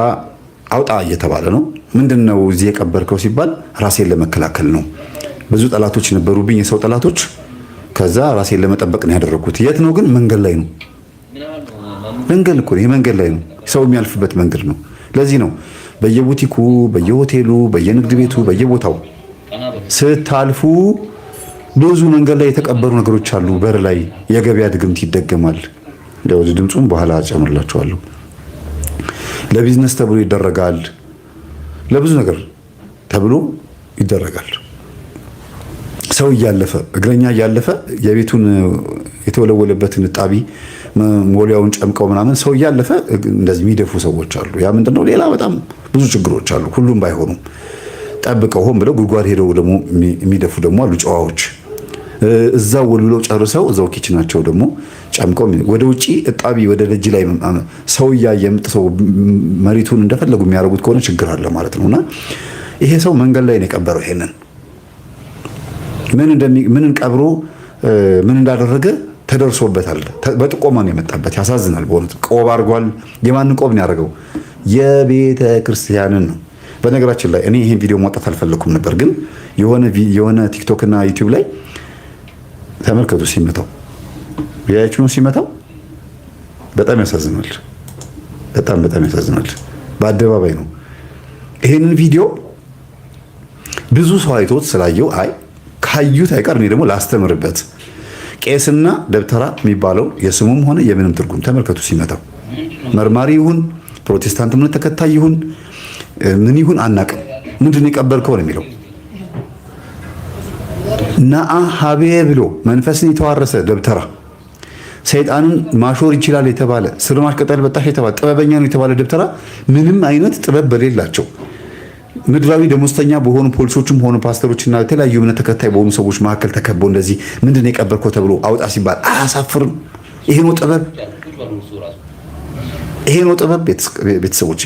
አውጣ እየተባለ ነው። ምንድነው እዚህ የቀበርከው ሲባል ራሴን ለመከላከል ነው። ብዙ ጠላቶች ነበሩብኝ፣ የሰው ጠላቶች። ከዛ ራሴን ለመጠበቅ ነው ያደረኩት። የት ነው ግን? መንገድ ላይ ነው። መንገድ እኮ ይሄ መንገድ ላይ ነው። ሰው የሚያልፍበት መንገድ ነው። ለዚህ ነው በየቡቲኩ፣ በየሆቴሉ፣ በየንግድ ቤቱ፣ በየቦታው ስታልፉ ብዙ መንገድ ላይ የተቀበሩ ነገሮች አሉ። በር ላይ የገበያ ድግምት ይደገማል። እንደው ድምጹን በኋላ አጨምርላችኋለሁ። ለቢዝነስ ተብሎ ይደረጋል። ለብዙ ነገር ተብሎ ይደረጋል። ሰው እያለፈ እግረኛ እያለፈ የቤቱን የተወለወለበትን ጣቢ ሞሊያውን ጨምቀው ምናምን ሰው እያለፈ እንደዚህ የሚደፉ ሰዎች አሉ። ያ ምንድነው? ሌላ በጣም ብዙ ችግሮች አሉ። ሁሉም ባይሆኑም ጠብቀው ሆን ብለው ጉድጓድ ሄደው ደግሞ የሚደፉ ደግሞ አሉ ጨዋዎች። እዛው ወልውለው ጨርሰው እዛው ኪችናቸው ደግሞ ጨምቀው ወደ ውጪ እጣቢ ወደ ደጅ ላይ ሰው እያየም ሰው መሬቱን እንደፈለጉ የሚያደርጉት ከሆነ ችግር አለ ማለት ነውና ይሄ ሰው መንገድ ላይ ነው የቀበረው። ይሄንን ምንን ቀብሮ ምን እንዳደረገ ተደርሶበታል። በጥቆማ ነው የመጣበት። ያሳዝናል በእውነት። ቆብ አድርጓል። የማንን ቆብ ነው ያደረገው? የቤተ ክርስቲያንን ነው። በነገራችን ላይ እኔ ይሄን ቪዲዮ ማውጣት አልፈለኩም ነበር፣ ግን የሆነ ቲክቶክ እና ዩቲዩብ ላይ ተመልከቱ። ሲመታው ያያችሁ ነው። ሲመታው በጣም ያሳዝናል። በጣም ያሳዝናል። በአደባባይ ነው። ይሄንን ቪዲዮ ብዙ ሰው አይቶት ስላየው አይ ካዩት አይቀር እኔ ደግሞ ላስተምርበት። ቄስና ደብተራ የሚባለው የስሙም ሆነ የምንም ትርጉም ተመልከቱ። ሲመታው መርማሪ ይሁን ፕሮቴስታንት እምነት ተከታይ ይሁን ምን ይሁን አናቅም። ምንድን የቀበርከው ነው የሚለው። ናአ ሀቤ ብሎ መንፈስን የተዋረሰ ደብተራ ሰይጣንን ማሾር ይችላል የተባለ ስር ማሽቀጠል በጣሽ የተባለ ጥበበኛ ነው የተባለ ደብተራ ምንም አይነት ጥበብ በሌላቸው ምድራዊ ደሞዝተኛ በሆኑ ፖሊሶችም ሆኑ ፓስተሮችና የተለያዩ እምነት ተከታይ በሆኑ ሰዎች መካከል ተከበው እንደዚህ ምንድን የቀበርከው ተብሎ አውጣ ሲባል አያሳፍርም? ይሄ ነው ጥበብ። ይሄ ነው ጥበብ። ቤተሰቦቼ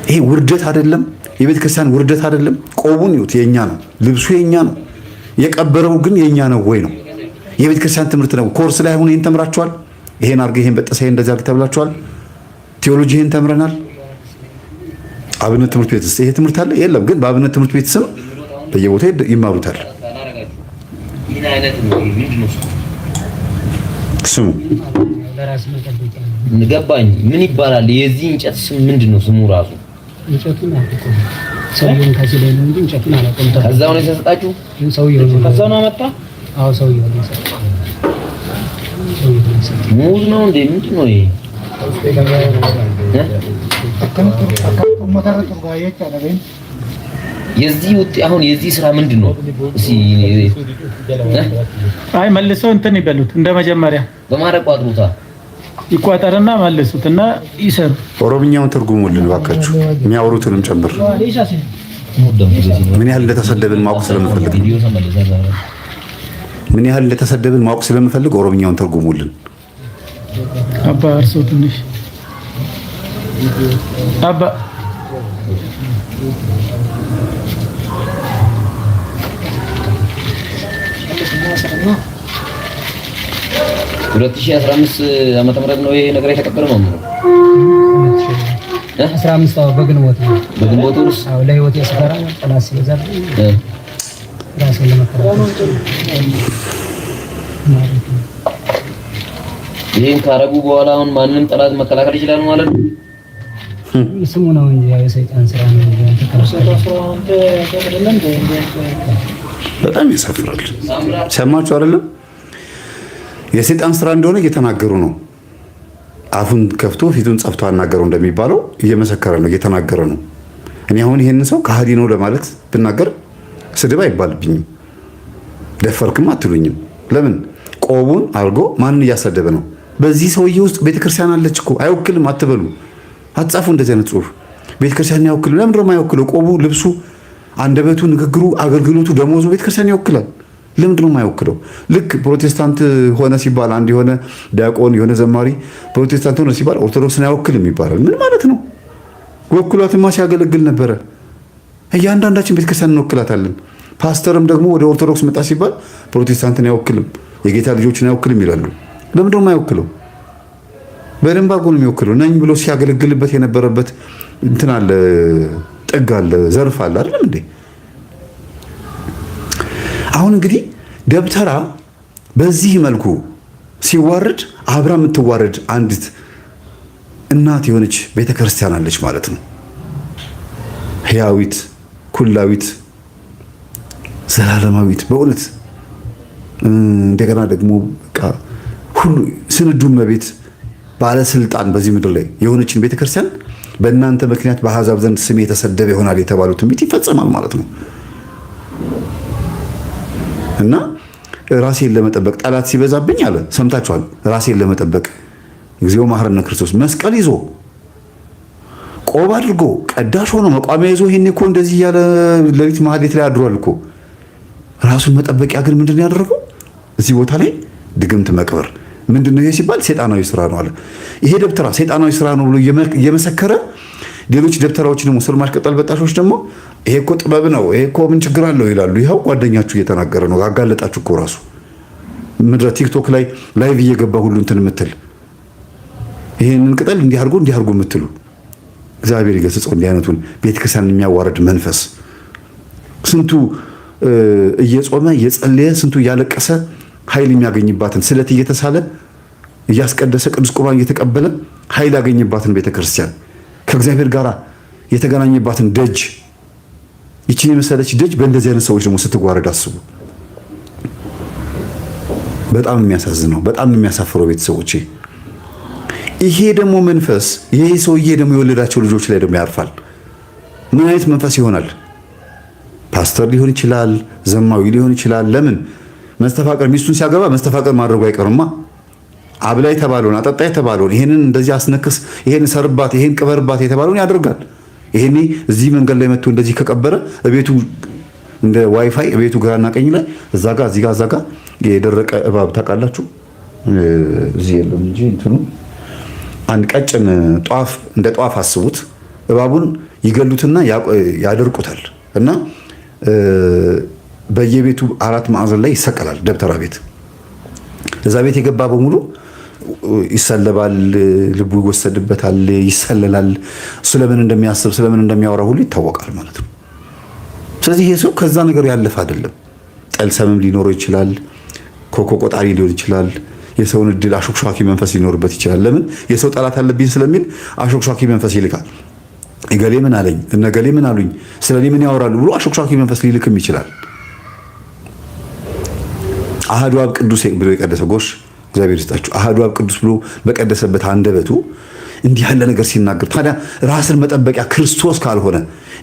ይሄ ውርደት አይደለም። የቤተ ክርስቲያን ውርደት አይደለም። ቆቡን ይሁት የኛ ነው፣ ልብሱ የኛ ነው። የቀበረው ግን የኛ ነው ወይ ነው? የቤተ ክርስቲያን ትምህርት ነው። ኮርስ ላይ አሁን ይሄን ተምራችኋል። ይሄን አርገ ይሄን በጠሰ ይሄን እንደዛ ተብላችኋል። ቴዎሎጂ ይሄን ተምረናል። አብነት ትምህርት ቤት ይሄ ትምህርት አለ የለም? ግን በአብነት ትምህርት ቤት ስም በየቦታው ይማሩታል። ስሙ ገባኝ። ምን ይባላል? የዚህ እንጨት ስም ምንድነው? ስሙ ራሱ እንጨቱን አጥቆ ሰውየውን ከዚህ ላይ ነው እንጂ እንጨቱን አላውቅም። ከዛው ነው የተሰጣችሁ? ሰውየው ነው ከዛው ነው መጣ? አዎ ሰውየው ነው የሰጠው። ሙዝ ነው እንዴ? ምንድን ነው ይሄ? የዚህ ውጤ አሁን የዚህ ስራ ምንድን ነው? አይ መልሰው እንትን ይበሉት እንደ መጀመሪያ በማረቅ ቋጥሩታ ይቋጠርና መልሱትና ይሰሩ። ኦሮምኛውን ትርጉሙልን እባካችሁ፣ የሚያወሩትንም ጨምር። ምን ያህል እንደተሰደብን ማወቅ ስለምፈልግ ኦሮምኛውን ትርጉሙልን። አባ እርሶ ትንሽ አባ 2015 ዓመተ ምህረት ነው ይሄ ነገር የተቀበለው ነው። 15 አዎ፣ በግንቦት ውስጥ አዎ፣ ለህይወት የሰፈራ ጠላት ሲበዛብ ራስን ለመከላከል ይሄን ካረጉ በኋላ አሁን ማንንም ጠላት መከላከል ይችላል ማለት ነው። ስሙ ነው እንጂ ያው የሰይጣን ስራ ነው እንጂ በጣም ያሳፍራል። ሰማችሁ አይደለም? የሰይጣን ስራ እንደሆነ እየተናገሩ ነው። አፉን ከፍቶ ፊቱን ጸፍቶ አናገረው እንደሚባለው እየመሰከረ ነው፣ እየተናገረ ነው። እኔ አሁን ይሄንን ሰው ከሃዲ ነው ለማለት ብናገር ስድብ አይባልብኝም፣ ደፈርክም አትሉኝም። ለምን? ቆቡን አድርጎ ማንን እያሰደበ ነው? በዚህ ሰውዬ ውስጥ ቤተክርስቲያን አለች እኮ። አይወክልም አትበሉ፣ አትጻፉ እንደዚህ አይነት ጽሁፍ። ቤተክርስቲያን አይወክልም። ለምንድን ነው የማይወክለው? ቆቡ፣ ልብሱ፣ አንደበቱ፣ ንግግሩ፣ አገልግሎቱ፣ ደሞዙ ቤተክርስቲያን ይወክላል። ለምንድን ነው የማይወክለው? ልክ ፕሮቴስታንት ሆነ ሲባል አንድ የሆነ ዲያቆን የሆነ ዘማሪ ፕሮቴስታንት ሆነ ሲባል ኦርቶዶክስን አይወክልም ይባላል። ምን ማለት ነው? ወክሏትማ ሲያገለግል ነበረ። እያንዳንዳችን ቤተክርስቲያን እንወክላታለን። ፓስተርም ደግሞ ወደ ኦርቶዶክስ መጣ ሲባል ፕሮቴስታንትን አይወክልም፣ የጌታ ልጆችን አይወክልም ይላሉ። ለምንድን ነው የማይወክለው? በደንብ አድርጎ ነው የሚወክለው። ነኝ ብሎ ሲያገለግልበት የነበረበት እንትን አለ፣ ጥግ አለ፣ ዘርፍ አለ አይደለም እንዴ? አሁን እንግዲህ ደብተራ በዚህ መልኩ ሲዋረድ አብራ የምትዋረድ አንዲት እናት የሆነች ቤተክርስቲያን አለች ማለት ነው። ሕያዊት፣ ኩላዊት፣ ዘላለማዊት በእውነት እንደገና ደግሞ በቃ ሁሉ ስንዱ እመቤት ባለስልጣን በዚህ ምድር ላይ የሆነችን ቤተክርስቲያን በእናንተ ምክንያት በአሕዛብ ዘንድ ስሜ የተሰደበ ይሆናል የተባለው ትንቢት ይፈጸማል ማለት ነው። እና ራሴን ለመጠበቅ ጠላት ሲበዛብኝ አለ፣ ሰምታችኋል። ራሴን ለመጠበቅ እግዚኦ መሐረነ ክርስቶስ መስቀል ይዞ ቆብ አድርጎ ቀዳሽ ሆኖ መቋሚያ ይዞ ይሄኔ እኮ እንደዚህ እያለ ሌሊት ማህሌት ላይ አድሯል እኮ። ራሱን መጠበቂያ ግን ምንድን ነው ያደረገው? እዚህ ቦታ ላይ ድግምት መቅበር ምንድን ነው ይሄ ሲባል ሰይጣናዊ ስራ ነው አለ። ይሄ ደብተራ ሰይጣናዊ ስራ ነው ብሎ እየመሰከረ ሌሎች ደብተራዎች ደግሞ ሰልማሽ ቅጠል በጣሾች ደግሞ ይሄ እኮ ጥበብ ነው፣ ይሄ እኮ ምን ችግር አለው ይላሉ። ይኸው ጓደኛችሁ እየተናገረ ነው። አጋለጣችሁ እኮ ራሱ ምድረ ቲክቶክ ላይ ላይቭ እየገባ ሁሉ እንትን የምትል ይሄንን ቅጠል እንዲህ አድርጎ የምትሉ እግዚአብሔር ይገስጸው። እንዲህ አይነቱን ቤተክርስቲያን የሚያዋርድ መንፈስ ስንቱ እየጾመ እየጸለየ ስንቱ እያለቀሰ ኃይል የሚያገኝባትን ስለት እየተሳለ እያስቀደሰ ቅዱስ ቁርባን እየተቀበለ ኃይል ያገኝባትን ቤተክርስቲያን ከእግዚአብሔር ጋር የተገናኘባትን ደጅ ይችን የመሰለች ደጅ በእንደዚህ አይነት ሰዎች ደግሞ ስትጓረድ አስቡ። በጣም የሚያሳዝነው፣ በጣም የሚያሳፍረው ቤተሰቦቼ። ይሄ ደግሞ መንፈስ ይሄ ሰውዬ ደግሞ የወለዳቸው ልጆች ላይ ደግሞ ያርፋል። ምን አይነት መንፈስ ይሆናል? ፓስተር ሊሆን ይችላል፣ ዘማዊ ሊሆን ይችላል። ለምን መስተፋቀር ሚስቱን ሲያገባ መስተፋቀር ማድረጉ አይቀርማ። አብላ የተባለውን አጠጣ የተባለውን ይሄንን እንደዚህ አስነክስ፣ ይሄን ሰርባት፣ ይሄን ቅበርባት የተባለውን ያደርጋል። ይሄኔ እዚህ መንገድ ላይ መጥቶ እንደዚህ ከቀበረ እቤቱ እንደ ዋይፋይ እቤቱ ግራና ቀኝ ላይ እዛ ጋር እዚህ ጋር እዛ ጋር የደረቀ እባብ ታውቃላችሁ? እዚህ የለም እንጂ እንትኑ አንድ ቀጭን ጧፍ እንደ ጧፍ አስቡት። እባቡን ይገሉትና ያደርቁታል እና በየቤቱ አራት ማዕዘን ላይ ይሰቀላል። ደብተራ ቤት እዛ ቤት የገባ በሙሉ ይሰለባል፣ ልቡ ይወሰድበታል፣ ይሰለላል። ስለምን እንደሚያስብ ስለምን እንደሚያወራ ሁሉ ይታወቃል ማለት ነው። ስለዚህ ይሄ ሰው ከዛ ነገር ያለፈ አይደለም። ጠልሰምም ሊኖረው ይችላል፣ ኮኮ ቆጣሪ ሊሆን ይችላል፣ የሰውን እድል አሾክሿኪ መንፈስ ሊኖርበት ይችላል። ለምን የሰው ጠላት አለብኝ ስለሚል አሾክሿኪ መንፈስ ይልካል። እገሌ ምን አለኝ፣ እነገሌ ምን አሉኝ፣ ስለኔ ምን ያወራሉ ብሎ አሾክሿኪ መንፈስ ሊልክም ይችላል። አሐዱ አብ ቅዱስ ብሎ የቀደሰው ጎሽ እግዚአብሔር ይስጣችሁ። አሐዱ አብ ቅዱስ ብሎ በቀደሰበት አንደበቱ እንዲህ ያለ ነገር ሲናገር ታዲያ ራስን መጠበቂያ ክርስቶስ ካልሆነ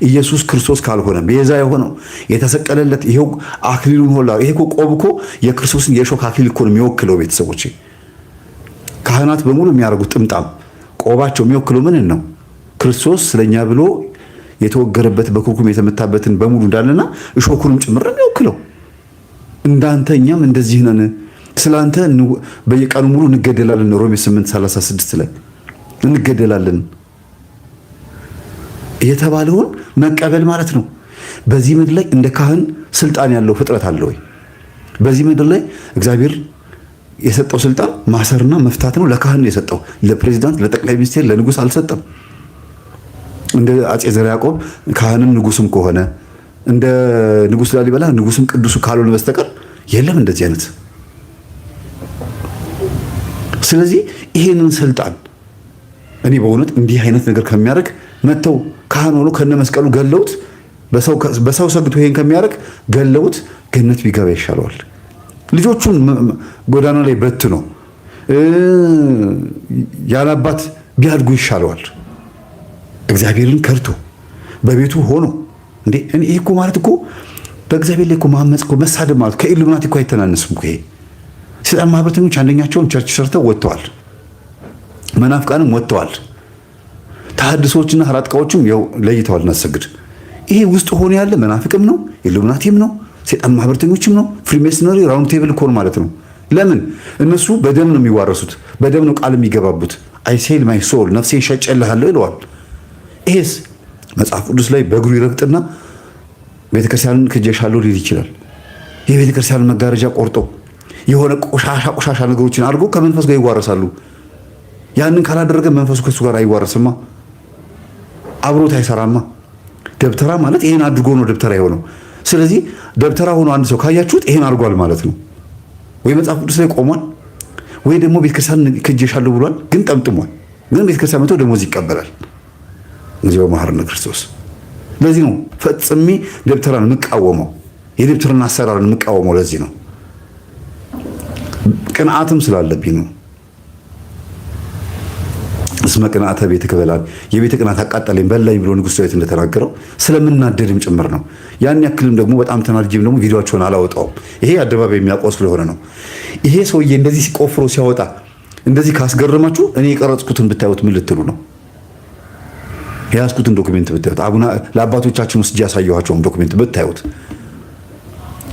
ኢየሱስ ክርስቶስ ካልሆነ ቤዛ የሆነው የተሰቀለለት ይሄው አክሊሉን ሆላ ይሄ እኮ ቆብ እኮ የክርስቶስን የሾህ አክሊል እኮ ነው የሚወክለው። ቤተሰቦቼ ካህናት በሙሉ የሚያደርጉት ጥምጣም ቆባቸው የሚወክለው ምን ነው? ክርስቶስ ስለኛ ብሎ የተወገረበት በኩርኩም የተመታበትን በሙሉ እንዳለና እሾኩንም ጭምር ነው የሚወክለው። እንዳንተ እኛም እንደዚህ ነን፣ ስላንተ በየቀኑ ሙሉ እንገደላለን። ሮሜ 8:36 ላይ እንገደላለን የተባለውን መቀበል ማለት ነው። በዚህ ምድር ላይ እንደ ካህን ስልጣን ያለው ፍጥረት አለ ወይ? በዚህ ምድር ላይ እግዚአብሔር የሰጠው ስልጣን ማሰርና መፍታት ነው። ለካህን ነው የሰጠው። ለፕሬዚዳንት፣ ለጠቅላይ ሚኒስቴር፣ ለንጉስ አልሰጠም። እንደ አጼ ዘርዓ ያዕቆብ ካህንም ንጉስም ከሆነ እንደ ንጉስ ላሊበላ ንጉስም ቅዱሱ ካልሆነ በስተቀር የለም እንደዚህ አይነት። ስለዚህ ይሄንን ስልጣን እኔ በእውነት እንዲህ አይነት ነገር ከሚያደርግ መተው ካህን ሆኖ ከነመስቀሉ ገለውት በሰው ሰግቶ ይሄን ከሚያደርግ ገለውት ገነት ቢገባ ይሻለዋል። ልጆቹን ጎዳና ላይ በትኖ ያላባት ቢያድጉ ይሻለዋል። እግዚአብሔርን ከርቶ በቤቱ ሆኖ እንዴ ይሄ እኮ ማለት እኮ በእግዚአብሔር ላይ እኮ ማመጽ እኮ መሳደብ ማለት ከኢሉሚናቲ እኮ አይተናነስም እኮ። ይሄ ሰይጣን ማህበረተኞች አንደኛቸውን ቸርች ሰርተው ወጥተዋል። መናፍቃንም ወጥተዋል። ተሐድሶችና ሐራጥቃዎችም ያው ለይተዋል። እናሰግድ ይሄ ውስጥ ሆኖ ያለ መናፍቅም ነው ኢሉሚናቲም ነው ሰይጣን ማህበረተኞችም ነው ፍሪሜስነሪ ራውንድ ቴብል ኮር ማለት ነው። ለምን እነሱ በደም ነው የሚዋረሱት፣ በደም ነው ቃል የሚገባቡት። አይ ሴል ማይ ሶል ነፍሴን ሸጬልሃለሁ ይለዋል። ይሄስ መጽሐፍ ቅዱስ ላይ በእግሩ ይረግጥና ቤተክርስቲያንን ክጄሻለሁ ሊል ይችላል። የቤተክርስቲያንን መጋረጃ ቆርጦ የሆነ ቆሻሻ ነገሮችን አድርጎ ከመንፈስ ጋር ይዋረሳሉ። ያንን ካላደረገ መንፈሱ ከሱ ጋር አይዋረስማ፣ አብሮት አይሰራማ። ደብተራ ማለት ይሄን አድርጎ ነው ደብተራ የሆነው። ስለዚህ ደብተራ ሆኖ አንድ ሰው ካያችሁት ይሄን አድርጓል ማለት ነው። ወይ መጽሐፍ ቅዱስ ላይ ቆሟል፣ ወይ ደግሞ ቤተክርስቲያን ክጄሻለሁ ብሏል፣ ግን ጠምጥሟል። ግን ቤተክርስቲያን መጥቶ ደሞዝ ይቀበላል። እግዚኦ መሐረነ ክርስቶስ። ለዚህ ነው ፈጽሜ ደብተራን የምቃወመው፣ የደብተራን አሰራርን የምቃወመው። ለዚህ ነው ቅንዓትም ስላለብኝ ነው። እስመ ቅንዓተ ቤትከ በላን፣ የቤተ ቅንዓት አቃጠለኝ በላኝ ብሎ ንጉሥ ዳዊት እንደተናገረው ስለምናደድም ጭምር ነው። ያን ያክልም ደግሞ በጣም ተናድጄም ደግሞ ቪዲዮአቸውን አላወጣውም። ይሄ አደባባይ የሚያውቀው ስለሆነ ነው። ይሄ ሰውዬ እንደዚህ ቆፍሮ ሲያወጣ እንደዚህ ካስገረማችሁ እኔ የቀረጽኩትን ብታዩት ምን ልትሉ ነው? የያዝኩትን ዶክሜንት ብታዩት ለአባቶቻችን ውስጥ ያሳየኋቸውን ዶክሜንት ብታዩት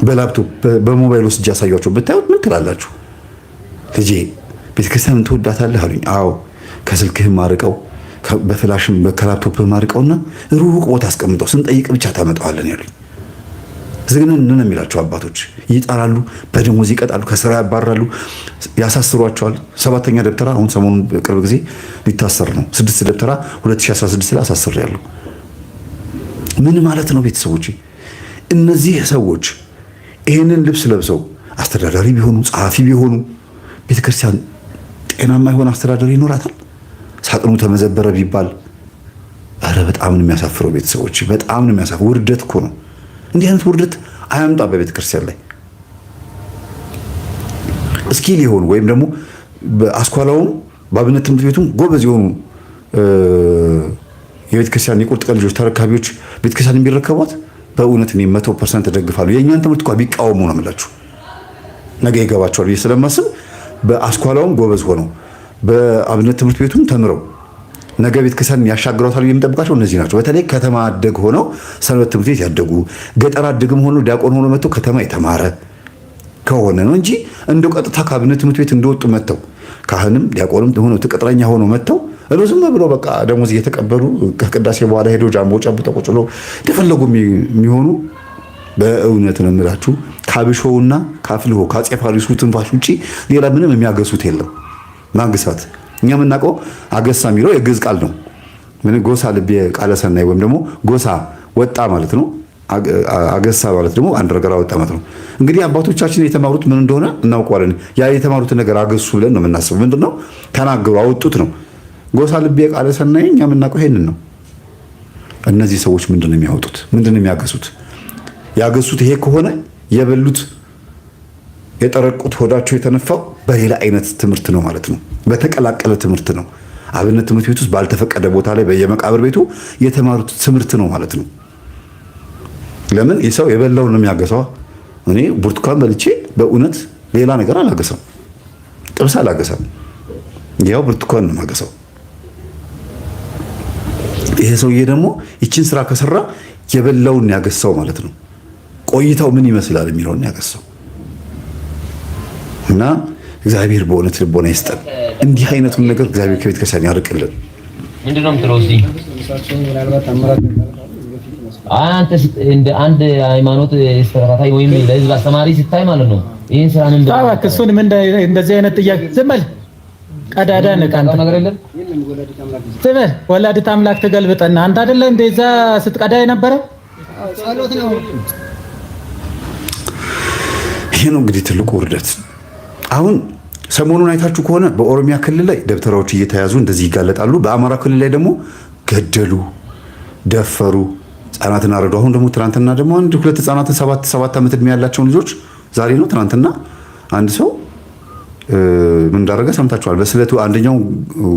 በላፕቶፕ በሞባይል ውስጥ ያሳየኋቸው ብታዩት ምን ትላላችሁ? ልጄ ቤተክርስቲያንን ትወዳታለህ አሉኝ። አዎ ከስልክህም አርቀው በፍላሽም በላፕቶፕም አርቀውና ሩቅ ቦታ አስቀምጠው ስንጠይቅ ብቻ ታመጣዋለን ያሉኝ። ዝግንን የሚላቸው አባቶች ይጠራሉ፣ በደሞዝ ይቀጣሉ፣ ከስራ ያባራሉ፣ ያሳስሯቸዋል። 7ኛ ደብተራ አሁን ሰሞኑን ቅርብ ጊዜ ሊታሰር ነው። 6 ደብተራ 2016 ላይ አሳስሬያለሁ። ምን ማለት ነው ቤተሰቦቼ? እነዚህ ሰዎች ይህንን ልብስ ለብሰው አስተዳዳሪ ቢሆኑ ጸሐፊ ቢሆኑ ቤተክርስቲያን ጤናማ የሆነ አስተዳዳሪ ይኖራታል? ሳጥኑ ተመዘበረ ቢባል አረ በጣም ነው የሚያሳፍረው ቤተሰቦች፣ በጣም ነው የሚያሳፍረው። ውርደት እኮ ነው። እንዲህ አይነት ውርደት አያምጣ በቤተክርስቲያን ላይ። እስኪል የሆኑ ወይም ደግሞ በአስኳላውም በአብነት ትምህርት ቤቱም ጎበዝ የሆኑ የቤተክርስቲያን የቁርጥ ቀን ልጆች ተረካቢዎች ቤተክርስቲያን የሚረከቧት በእውነት እኔ 100% እደግፋለሁ። የእኛን ትምህርት እንኳን ቢቃወሙ ነው የምላችሁ፣ ነገ ይገባቸዋል ብዬ ስለማስብ በአስኳላውም ጎበዝ ሆነው በአብነት ትምህርት ቤቱም ተምረው ነገ ቤተክርስቲያን ያሻግሯታል የሚጠብቃቸው እነዚህ ናቸው። በተለይ ከተማ አደግ ሆነው ሰንበት ትምህርት ቤት ያደጉ፣ ገጠር አደግም ሆኖ ዲያቆን ሆኖ መጥተው ከተማ የተማረ ከሆነ ነው እንጂ እንደው ቀጥታ ከአብነት ትምህርት ቤት እንደወጡ መጥተው ካህንም ዲያቆንም ሆነው ተቀጥረኛ ሆነው መጥተው ዝም ብሎ በቃ ደሞዝ እየተቀበሉ ከቅዳሴ በኋላ ሄዶ ጃምቦ ጨብጠው ቁጭ ብለው እንደፈለጉ የሚሆኑ በእውነት ነው የምላችሁ ካብሾውና ካፍልሆ ካጼፋሪሱ ትንፋሽ ውጪ ሌላ ምንም የሚያገሱት የለም። ማግሳት እኛ የምናውቀው አገሳ የሚለው የግዕዝ ቃል ነው። ምን ጎሳ ልቤ ቃለ ሰናይ ወይም ደግሞ ጎሳ ወጣ ማለት ነው። አገሳ ማለት ደግሞ አንድ ነገር አወጣ ማለት ነው። እንግዲህ አባቶቻችን የተማሩት ምን እንደሆነ እናውቀዋለን። ያ የተማሩትን ነገር አገሱ ብለን ነው የምናስበው። ምንድነው ተናገሩ አወጡት ነው። ጎሳ ልቤ ቃለ ሰናይ እኛ የምናውቀው ይሄንን ነው። እነዚህ ሰዎች ምንድነው የሚያወጡት? ምንድነው የሚያገሱት? ያገሱት ይሄ ከሆነ የበሉት የጠረቁት ሆዳቸው የተነፋው በሌላ አይነት ትምህርት ነው ማለት ነው። በተቀላቀለ ትምህርት ነው። አብነት ትምህርት ቤት ውስጥ ባልተፈቀደ ቦታ ላይ በየመቃብር ቤቱ የተማሩት ትምህርት ነው ማለት ነው። ለምን የሰው የበላውን ነው የሚያገሰው? እኔ ብርቱካን በልቼ በእውነት ሌላ ነገር አላገሰም፣ ጥብስ አላገሰም፣ ያው ብርቱካን ነው የማገሰው። ይሄ ሰውዬ ደግሞ ይችን ስራ ከሰራ የበላውን ያገሰው ማለት ነው። ቆይታው ምን ይመስላል የሚለውን ያገሰው እና እግዚአብሔር በእውነት ልቦና ይስጠን። እንዲህ አይነቱን ነገር እግዚአብሔር ከቤተ ክርስቲያን ያርቅልን። ምንድነው የምትለው? እዚህ አንተ እንደ አንድ ሃይማኖት ተከታታይ ወይም ለህዝብ አስተማሪ ሲታይ ማለት ነው ይሄን ስራ ምን ታዋክ እሱን ምን እንደዚህ አይነት ጥያቄ ዝም በል ቀዳዳ ነቃንተ ነገር የለም። ዝም በል ወላዲተ አምላክ ተገልብጠና አንተ አይደለ እንደዛ ስትቀዳ የነበረ ጸሎት ነው። ይሄ ነው እንግዲህ ትልቁ ውርደት። አሁን ሰሞኑን አይታችሁ ከሆነ በኦሮሚያ ክልል ላይ ደብተራዎች እየተያዙ እንደዚህ ይጋለጣሉ። በአማራ ክልል ላይ ደግሞ ገደሉ፣ ደፈሩ፣ ህጻናትን አረዱ። አሁን ደግሞ ትናንትና ደግሞ አንድ ሁለት ህጻናትን 7 ዓመት ዕድሜ ያላቸውን ልጆች ዛሬ ነው ትናንትና አንድ ሰው ምን እንዳደረገ ሰምታችኋል። በስለቱ አንደኛው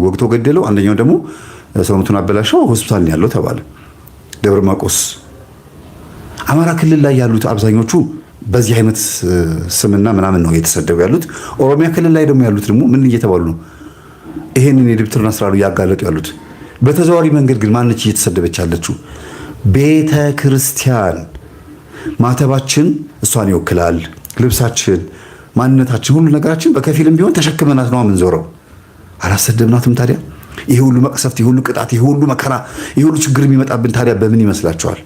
ወግቶ ገደለው፣ አንደኛው ደግሞ ሰውነቱን አበላሸው፣ ሆስፒታል ነው ያለው ተባለ። ደብረ ማርቆስ አማራ ክልል ላይ ያሉት አብዛኞቹ በዚህ አይነት ስምና ምናምን ነው እየተሰደቡ ያሉት። ኦሮሚያ ክልል ላይ ደግሞ ያሉት ደግሞ ምን እየተባሉ ነው? ይሄንን የድብትርና ስራ ነው ያጋለጡ ያሉት። በተዘዋዋሪ መንገድ ግን ማነች እየተሰደበች ያለችው? ቤተ ክርስቲያን። ማተባችን እሷን ይወክላል። ልብሳችን፣ ማንነታችን፣ ሁሉ ነገራችን በከፊልም ቢሆን ተሸክመናት ነው የምንዞረው። አላሰደብናትም ታዲያ? ይሄ ሁሉ መቅሰፍት፣ ይሄ ሁሉ ቅጣት፣ ይሄ ሁሉ መከራ፣ ይሄ ሁሉ ችግር የሚመጣብን ታዲያ በምን ይመስላችኋል?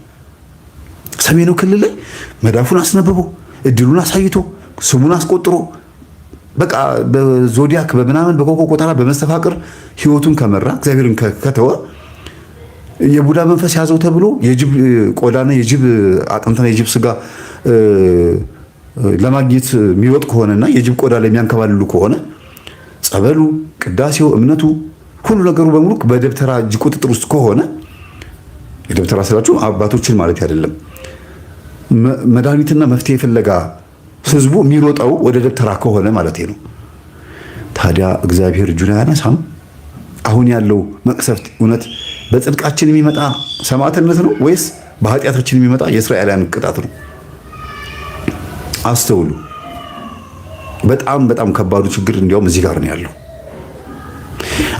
ሰሜኑ ክልል ላይ መዳፉን አስነብቦ እድሉን አሳይቶ ስሙን አስቆጥሮ በቃ በዞዲያክ በምናምን በኮኮ ቆጠራ በመስተፋቅር ህይወቱን ከመራ እግዚአብሔርን ከተወ የቡዳ መንፈስ ያዘው ተብሎ የጅብ ቆዳና የጅብ አጥንትና የጅብ ስጋ ለማግኘት የሚወጥ ከሆነና የጅብ ቆዳ ላይ የሚያንከባልሉ ከሆነ ጸበሉ፣ ቅዳሴው፣ እምነቱ ሁሉ ነገሩ በሙሉ በደብተራ እጅ ቁጥጥር ውስጥ ከሆነ የደብተራ ስላችሁ አባቶችን ማለት አይደለም። መድኃኒትና መፍትሄ ፍለጋ ህዝቡ የሚሮጠው ወደ ደብተራ ከሆነ ማለት ነው። ታዲያ እግዚአብሔር እጁን አያነሳም? አሁን ያለው መቅሰፍት እውነት በጽድቃችን የሚመጣ ሰማዕትነት ነው ወይስ በኃጢአታችን የሚመጣ የእስራኤላውያን ቅጣት ነው? አስተውሉ። በጣም በጣም ከባዱ ችግር እንዲያውም እዚህ ጋር ነው ያለው።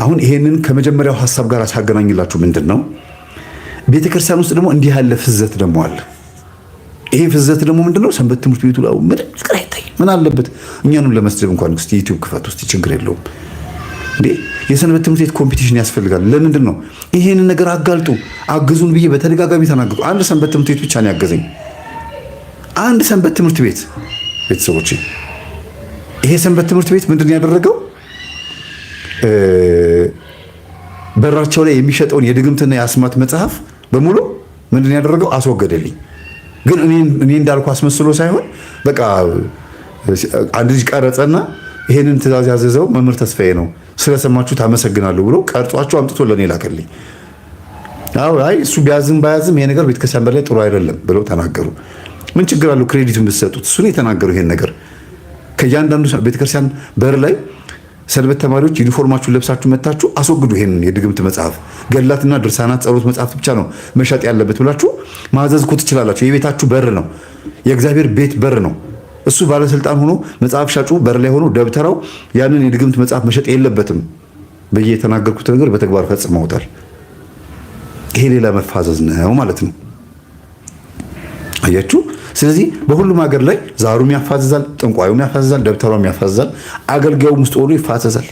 አሁን ይሄንን ከመጀመሪያው ሐሳብ ጋር አሳገናኝላችሁ ምንድን ነው ቤተክርስቲያን ውስጥ ደግሞ እንዲህ ያለ ፍዘት ደግሞ አለ። ይሄ ፍዘት ደግሞ ምንድነው? ሰንበት ትምህርት ቤቱ ላይ ምንም ነገር አይታይም። ምን አለበት እኛንም ለመስደብ እንኳን እስቲ ዩቲዩብ ክፈት ውስጥ ችግር የለውም እንዴ? የሰንበት ትምህርት ቤት ኮምፒቲሽን ያስፈልጋል። ለምንድን ነው ይሄንን ነገር አጋልጡ አግዙን ብዬ በተደጋጋሚ ተናግጡ። አንድ ሰንበት ትምህርት ቤት ብቻ ነው ያገዘኝ። አንድ ሰንበት ትምህርት ቤት ቤተሰቦቼ። ይሄ ሰንበት ትምህርት ቤት ምንድን ያደረገው? በራቸው ላይ የሚሸጠውን የድግምትና የአስማት መጽሐፍ በሙሉ ምንድን ያደረገው? አስወገደልኝ። ግን እኔ እንዳልኩ አስመስሎ ሳይሆን በቃ አንድ ልጅ ቀረጸና ይሄንን ትእዛዝ ያዘዘው መምህር ተስፋዬ ነው ስለሰማችሁት አመሰግናለሁ ብሎ ቀርጿቸው አምጥቶ ለኔ ላከልኝ። አይ እሱ ቢያዝም ባያዝም ይሄ ነገር ቤተክርስቲያን በላይ ጥሩ አይደለም ብለው ተናገሩ። ምን ችግር አለው ክሬዲቱን ብትሰጡት? እሱ ነው የተናገረው ይሄን ነገር። ከእያንዳንዱ ቤተክርስቲያን በር ላይ ሰንበት ተማሪዎች ዩኒፎርማችሁን ለብሳችሁ መታችሁ አስወግዱ ይሄንን የድግምት መጽሐፍ፣ ገላትና ድርሳናት፣ ጸሎት መጽሐፍ ብቻ ነው መሸጥ ያለበት ብላችሁ ማዘዝ እኮ ትችላላችሁ። የቤታችሁ በር ነው፣ የእግዚአብሔር ቤት በር ነው። እሱ ባለስልጣን ሆኖ መጽሐፍ ሻጩ በር ላይ ሆኖ ደብተራው ያንን የድግምት መጽሐፍ መሸጥ የለበትም ብዬ የተናገርኩት ነገር በተግባር ፈጽመውታል። ይሄ ሌላ መፋዘዝ ነው ማለት ነው። አያችሁ። ስለዚህ በሁሉም ሀገር ላይ ዛሩም ያፋዘዛል፣ ጠንቋዩም ያፋዘዛል፣ ደብተራውም ያፋዘዛል፣ አገልጋዩም ውስጥ ሆኖ ይፋዘዛል።